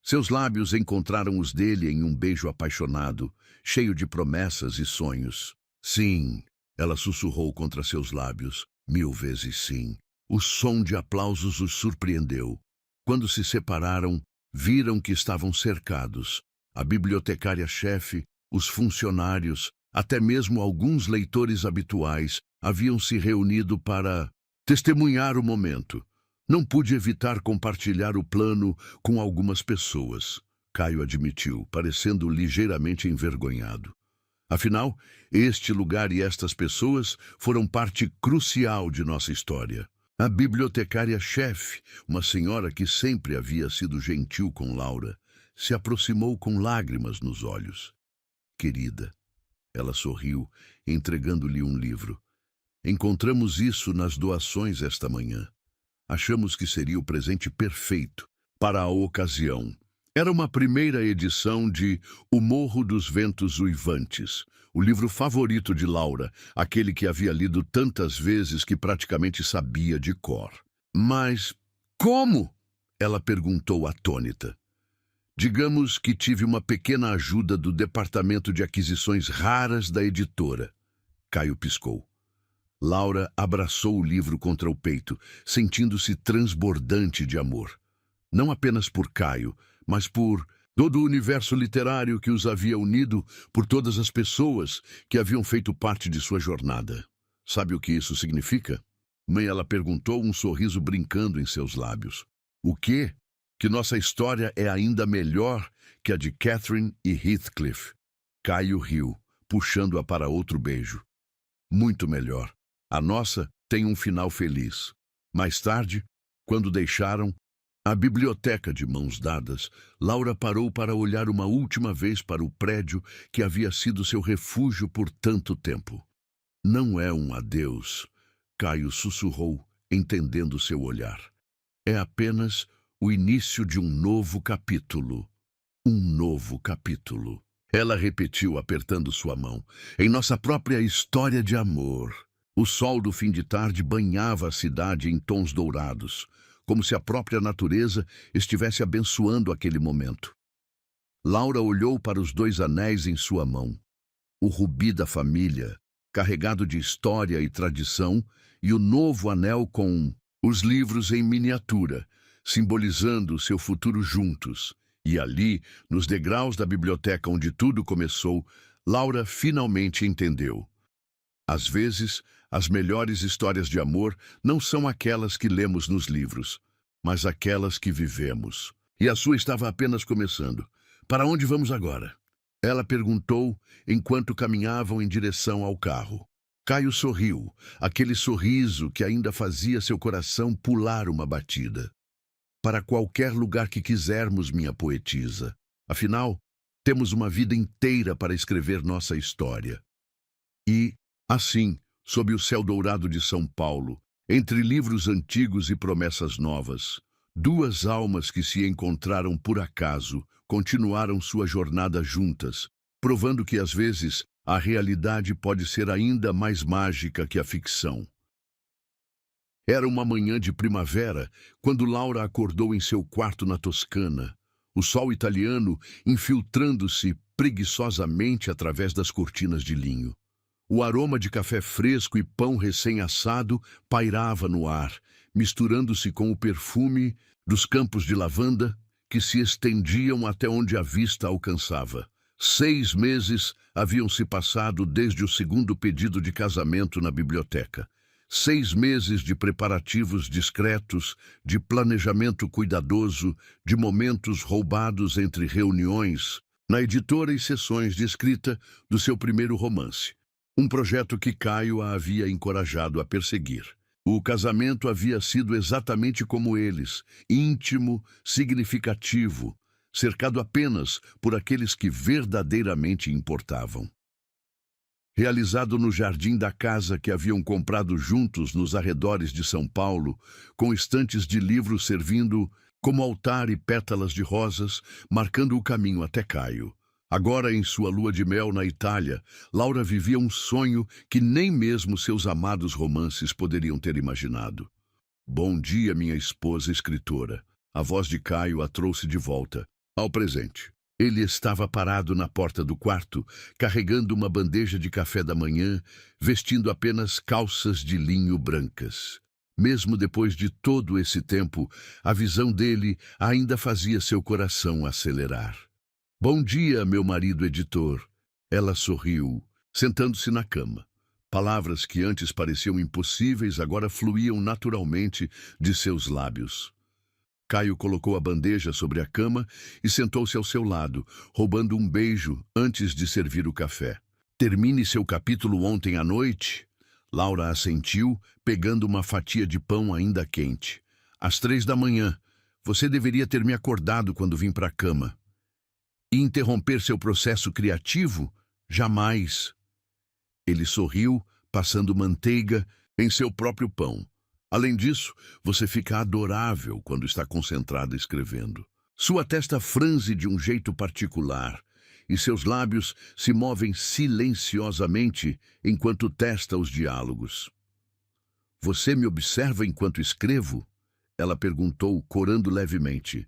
Seus lábios encontraram os dele em um beijo apaixonado, cheio de promessas e sonhos. Sim, ela sussurrou contra seus lábios, 1000 vezes sim. O som de aplausos os surpreendeu. Quando se separaram, viram que estavam cercados. A bibliotecária-chefe, os funcionários, até mesmo alguns leitores habituais, haviam se reunido para testemunhar o momento. Não pude evitar compartilhar o plano com algumas pessoas, Caio admitiu, parecendo ligeiramente envergonhado. Afinal, este lugar e estas pessoas foram parte crucial de nossa história. A bibliotecária-chefe, uma senhora que sempre havia sido gentil com Laura, se aproximou com lágrimas nos olhos. Querida, ela sorriu, entregando-lhe um livro. Encontramos isso nas doações esta manhã. Achamos que seria o presente perfeito para a ocasião. Era uma primeira edição de O Morro dos Ventos Uivantes, o livro favorito de Laura, aquele que havia lido tantas vezes que praticamente sabia de cor. Mas como? Ela perguntou atônita. Digamos que tive uma pequena ajuda do departamento de aquisições raras da editora. Caio piscou. Laura abraçou o livro contra o peito, sentindo-se transbordante de amor. Não apenas por Caio, mas por todo o universo literário que os havia unido, por todas as pessoas que haviam feito parte de sua jornada. Sabe o que isso significa? Mãe, ela perguntou, um sorriso brincando em seus lábios. O quê? Que nossa história é ainda melhor que a de Catherine e Heathcliff. Caio riu, puxando-a para outro beijo. Muito melhor. A nossa tem um final feliz. Mais tarde, quando deixaram a biblioteca de mãos dadas, Laura parou para olhar uma última vez para o prédio que havia sido seu refúgio por tanto tempo. Não é um adeus, Caio sussurrou, entendendo seu olhar. É apenas o início de um novo capítulo. Um novo capítulo. Ela repetiu, apertando sua mão. Em nossa própria história de amor. O sol do fim de tarde banhava a cidade em tons dourados, como se a própria natureza estivesse abençoando aquele momento. Laura olhou para os 2 anéis em sua mão. O rubi da família, carregado de história e tradição, e o novo anel com os livros em miniatura, simbolizando seu futuro juntos. E ali, nos degraus da biblioteca onde tudo começou, Laura finalmente entendeu. Às vezes, as melhores histórias de amor não são aquelas que lemos nos livros, mas aquelas que vivemos. E a sua estava apenas começando. Para onde vamos agora? Ela perguntou enquanto caminhavam em direção ao carro. Caio sorriu, aquele sorriso que ainda fazia seu coração pular uma batida. Para qualquer lugar que quisermos, minha poetisa. Afinal, temos uma vida inteira para escrever nossa história. E, assim, sob o céu dourado de São Paulo, entre livros antigos e promessas novas, 2 almas que se encontraram por acaso continuaram sua jornada juntas, provando que, às vezes, a realidade pode ser ainda mais mágica que a ficção. Era uma manhã de primavera, quando Laura acordou em seu quarto na Toscana, o sol italiano infiltrando-se preguiçosamente através das cortinas de linho. O aroma de café fresco e pão recém-assado pairava no ar, misturando-se com o perfume dos campos de lavanda que se estendiam até onde a vista alcançava. 6 meses haviam se passado desde o segundo pedido de casamento na biblioteca. 6 meses de preparativos discretos, de planejamento cuidadoso, de momentos roubados entre reuniões, na editora e sessões de escrita do seu primeiro romance. Um projeto que Caio a havia encorajado a perseguir. O casamento havia sido exatamente como eles, íntimo, significativo, cercado apenas por aqueles que verdadeiramente importavam. Realizado no jardim da casa que haviam comprado juntos nos arredores de São Paulo, com estantes de livros servindo como altar e pétalas de rosas, marcando o caminho até Caio. Agora, em sua lua de mel na Itália, Laura vivia um sonho que nem mesmo seus amados romances poderiam ter imaginado. Bom dia, minha esposa escritora. A voz de Caio a trouxe de volta ao presente. Ele estava parado na porta do quarto, carregando uma bandeja de café da manhã, vestindo apenas calças de linho brancas. Mesmo depois de todo esse tempo, a visão dele ainda fazia seu coração acelerar. Bom dia, meu marido editor. Ela sorriu, sentando-se na cama. Palavras que antes pareciam impossíveis agora fluíam naturalmente de seus lábios. Caio colocou a bandeja sobre a cama e sentou-se ao seu lado, roubando um beijo antes de servir o café. Termine seu capítulo ontem à noite? Laura assentiu, pegando uma fatia de pão ainda quente. Às 3 da manhã. Você deveria ter me acordado quando vim para a cama. E interromper seu processo criativo? Jamais. Ele sorriu, passando manteiga em seu próprio pão. Além disso, você fica adorável quando está concentrada escrevendo. Sua testa franze de um jeito particular e seus lábios se movem silenciosamente enquanto testa os diálogos. Você me observa enquanto escrevo? Ela perguntou, corando levemente.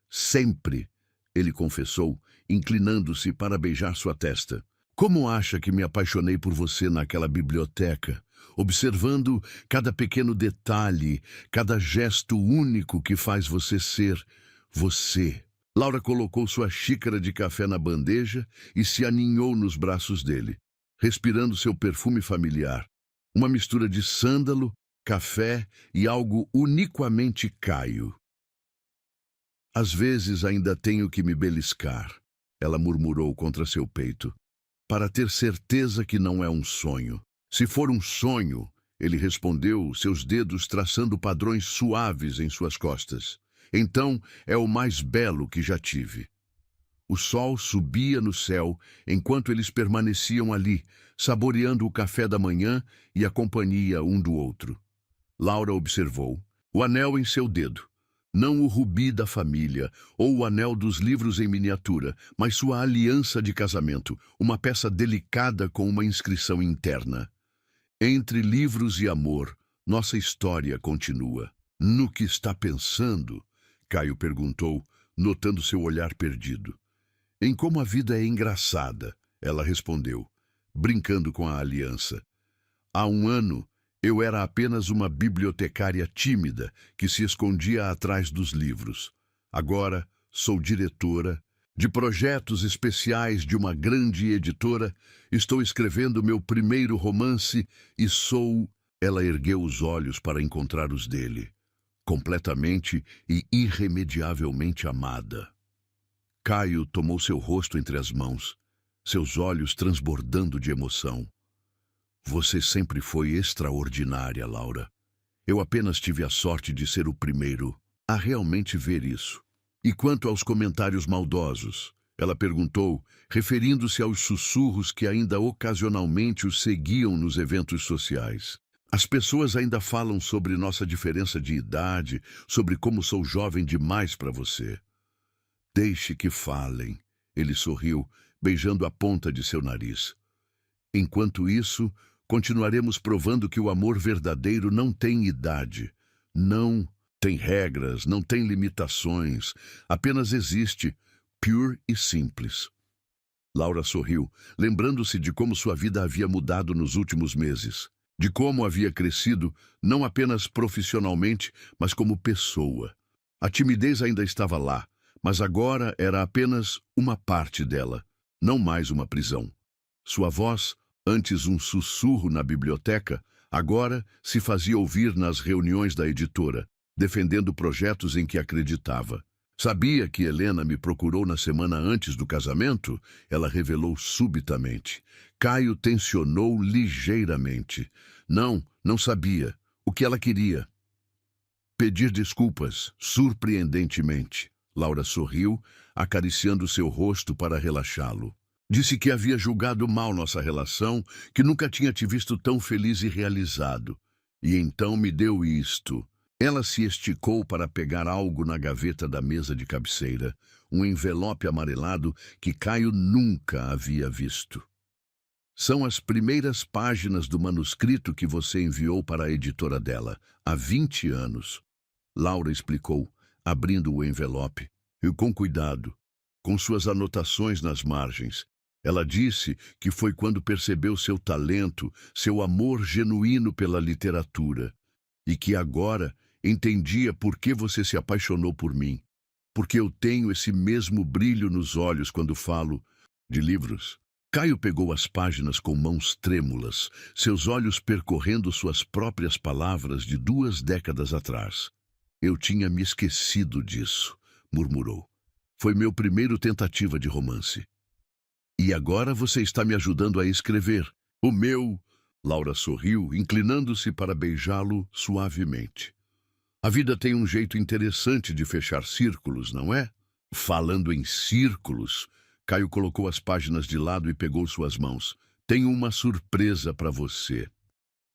Sempre, ele confessou, inclinando-se para beijar sua testa. Como acha que me apaixonei por você naquela biblioteca, observando cada pequeno detalhe, cada gesto único que faz você ser você? Laura colocou sua xícara de café na bandeja e se aninhou nos braços dele, respirando seu perfume familiar. Uma mistura de sândalo, café e algo uniquamente Caio. Às vezes ainda tenho que me beliscar, ela murmurou contra seu peito, para ter certeza que não é um sonho. Se for um sonho, ele respondeu, seus dedos traçando padrões suaves em suas costas. Então é o mais belo que já tive. O sol subia no céu enquanto eles permaneciam ali, saboreando o café da manhã e a companhia um do outro. Laura observou o anel em seu dedo. Não o rubi da família ou o anel dos livros em miniatura, mas sua aliança de casamento, uma peça delicada com uma inscrição interna. Entre livros e amor, nossa história continua. No que está pensando? Caio perguntou, notando seu olhar perdido. Em como a vida é engraçada, ela respondeu, brincando com a aliança. Há um ano, eu era apenas uma bibliotecária tímida que se escondia atrás dos livros. Agora sou diretora de projetos especiais de uma grande editora. Estou escrevendo meu primeiro romance e sou... Ela ergueu os olhos para encontrar os dele. Completamente e irremediavelmente amada. Caio tomou seu rosto entre as mãos, seus olhos transbordando de emoção. Você sempre foi extraordinária, Laura. Eu apenas tive a sorte de ser o primeiro a realmente ver isso. E quanto aos comentários maldosos? Ela perguntou, referindo-se aos sussurros que ainda ocasionalmente os seguiam nos eventos sociais. As pessoas ainda falam sobre nossa diferença de idade, sobre como sou jovem demais para você. Deixe que falem. Ele sorriu, beijando a ponta de seu nariz. Enquanto isso, continuaremos provando que o amor verdadeiro não tem idade, não tem regras, não tem limitações, apenas existe, pure e simples. Laura sorriu, lembrando-se de como sua vida havia mudado nos últimos meses, de como havia crescido, não apenas profissionalmente, mas como pessoa. A timidez ainda estava lá, mas agora era apenas uma parte dela, não mais uma prisão. Sua voz, antes um sussurro na biblioteca, agora se fazia ouvir nas reuniões da editora, defendendo projetos em que acreditava. Sabia que Helena me procurou na semana antes do casamento? Ela revelou subitamente. Caio tensionou ligeiramente. Não sabia. O que ela queria? Pedir desculpas, surpreendentemente. Laura sorriu, acariciando seu rosto para relaxá-lo. Disse que havia julgado mal nossa relação, que nunca tinha te visto tão feliz e realizado. E então me deu isto. Ela se esticou para pegar algo na gaveta da mesa de cabeceira, um envelope amarelado que Caio nunca havia visto. São as primeiras páginas do manuscrito que você enviou para a editora dela, há 20 anos. Laura explicou, abrindo o envelope, e com cuidado, com suas anotações nas margens. Ela disse que foi quando percebeu seu talento, seu amor genuíno pela literatura, e que agora entendia por que você se apaixonou por mim, porque eu tenho esse mesmo brilho nos olhos quando falo de livros. Caio pegou as páginas com mãos trêmulas, seus olhos percorrendo suas próprias palavras de 2 décadas atrás. Eu tinha me esquecido disso, murmurou. Foi meu primeiro tentativa de romance. E agora você está me ajudando a escrever. O meu... Laura sorriu, inclinando-se para beijá-lo suavemente. A vida tem um jeito interessante de fechar círculos, não é? Falando em círculos, Caio colocou as páginas de lado e pegou suas mãos. Tenho uma surpresa para você.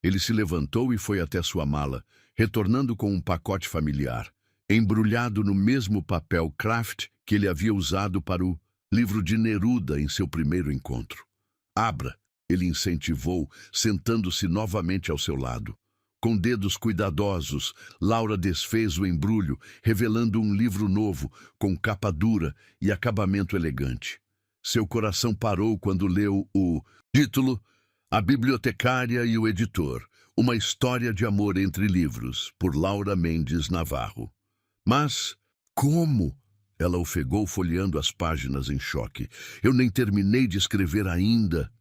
Ele se levantou e foi até sua mala, retornando com um pacote familiar, embrulhado no mesmo papel craft que ele havia usado para o livro de Neruda em seu primeiro encontro. Abra, ele incentivou, sentando-se novamente ao seu lado. Com dedos cuidadosos, Laura desfez o embrulho, revelando um livro novo, com capa dura e acabamento elegante. Seu coração parou quando leu o título A Bibliotecária e o Editor, uma história de amor entre livros, por Laura Mendes Navarro. Mas, como? Ela ofegou folheando as páginas em choque. Eu nem terminei de escrever ainda.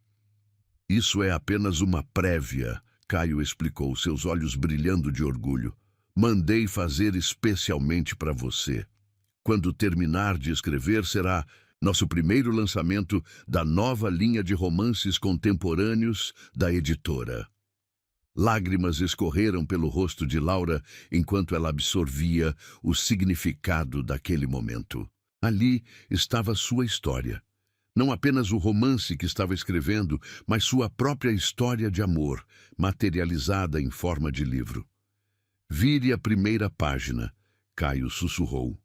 Isso é apenas uma prévia, Caio explicou, seus olhos brilhando de orgulho. Mandei fazer especialmente para você. Quando terminar de escrever, será nosso primeiro lançamento da nova linha de romances contemporâneos da editora. Lágrimas escorreram pelo rosto de Laura enquanto ela absorvia o significado daquele momento. Ali estava sua história. Não apenas o romance que estava escrevendo, mas sua própria história de amor, materializada em forma de livro. Vire a primeira página, Caio sussurrou.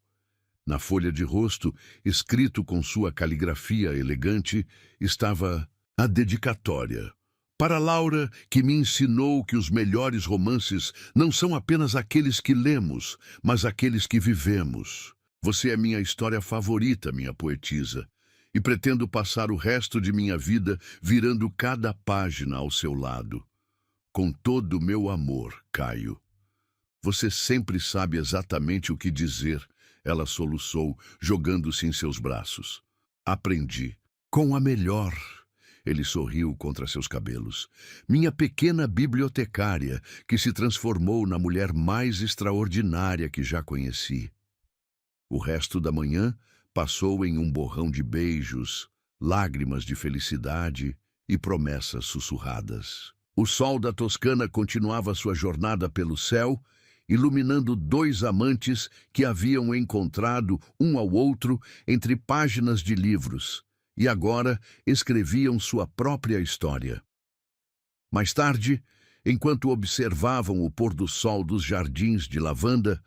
Na folha de rosto, escrito com sua caligrafia elegante, estava a dedicatória. Para Laura, que me ensinou que os melhores romances não são apenas aqueles que lemos, mas aqueles que vivemos. Você é minha história favorita, minha poetisa, e pretendo passar o resto de minha vida virando cada página ao seu lado. Com todo o meu amor, Caio. Você sempre sabe exatamente o que dizer, ela soluçou, jogando-se em seus braços. Aprendi. Com a melhor. Ele sorriu contra seus cabelos. Minha pequena bibliotecária, que se transformou na mulher mais extraordinária que já conheci. O resto da manhã passou em um borrão de beijos, lágrimas de felicidade e promessas sussurradas. O sol da Toscana continuava sua jornada pelo céu, iluminando dois amantes que haviam encontrado um ao outro entre páginas de livros, e agora escreviam sua própria história. Mais tarde, enquanto observavam o pôr do sol dos jardins de lavanda,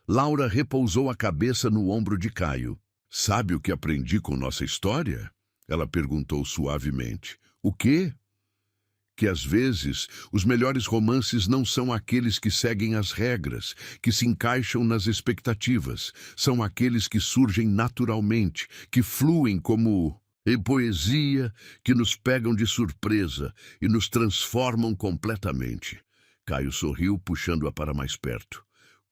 Laura repousou a cabeça no ombro de Caio. Sabe o que aprendi com nossa história? Ela perguntou suavemente. O quê? Que às vezes os melhores romances não são aqueles que seguem as regras, que se encaixam nas expectativas. São aqueles que surgem naturalmente, que fluem como poesia, que nos pegam de surpresa e nos transformam completamente. Caio sorriu, puxando-a para mais perto.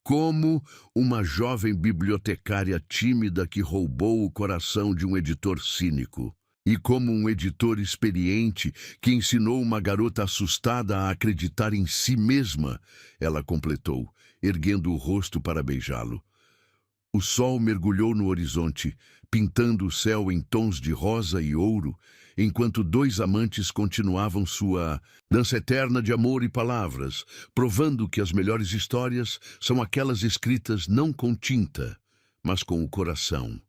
Como uma jovem bibliotecária tímida que roubou o coração de um editor cínico. E como um editor experiente que ensinou uma garota assustada a acreditar em si mesma, ela completou, erguendo o rosto para beijá-lo. O sol mergulhou no horizonte, pintando o céu em tons de rosa e ouro, enquanto dois amantes continuavam sua dança eterna de amor e palavras, provando que as melhores histórias são aquelas escritas não com tinta, mas com o coração.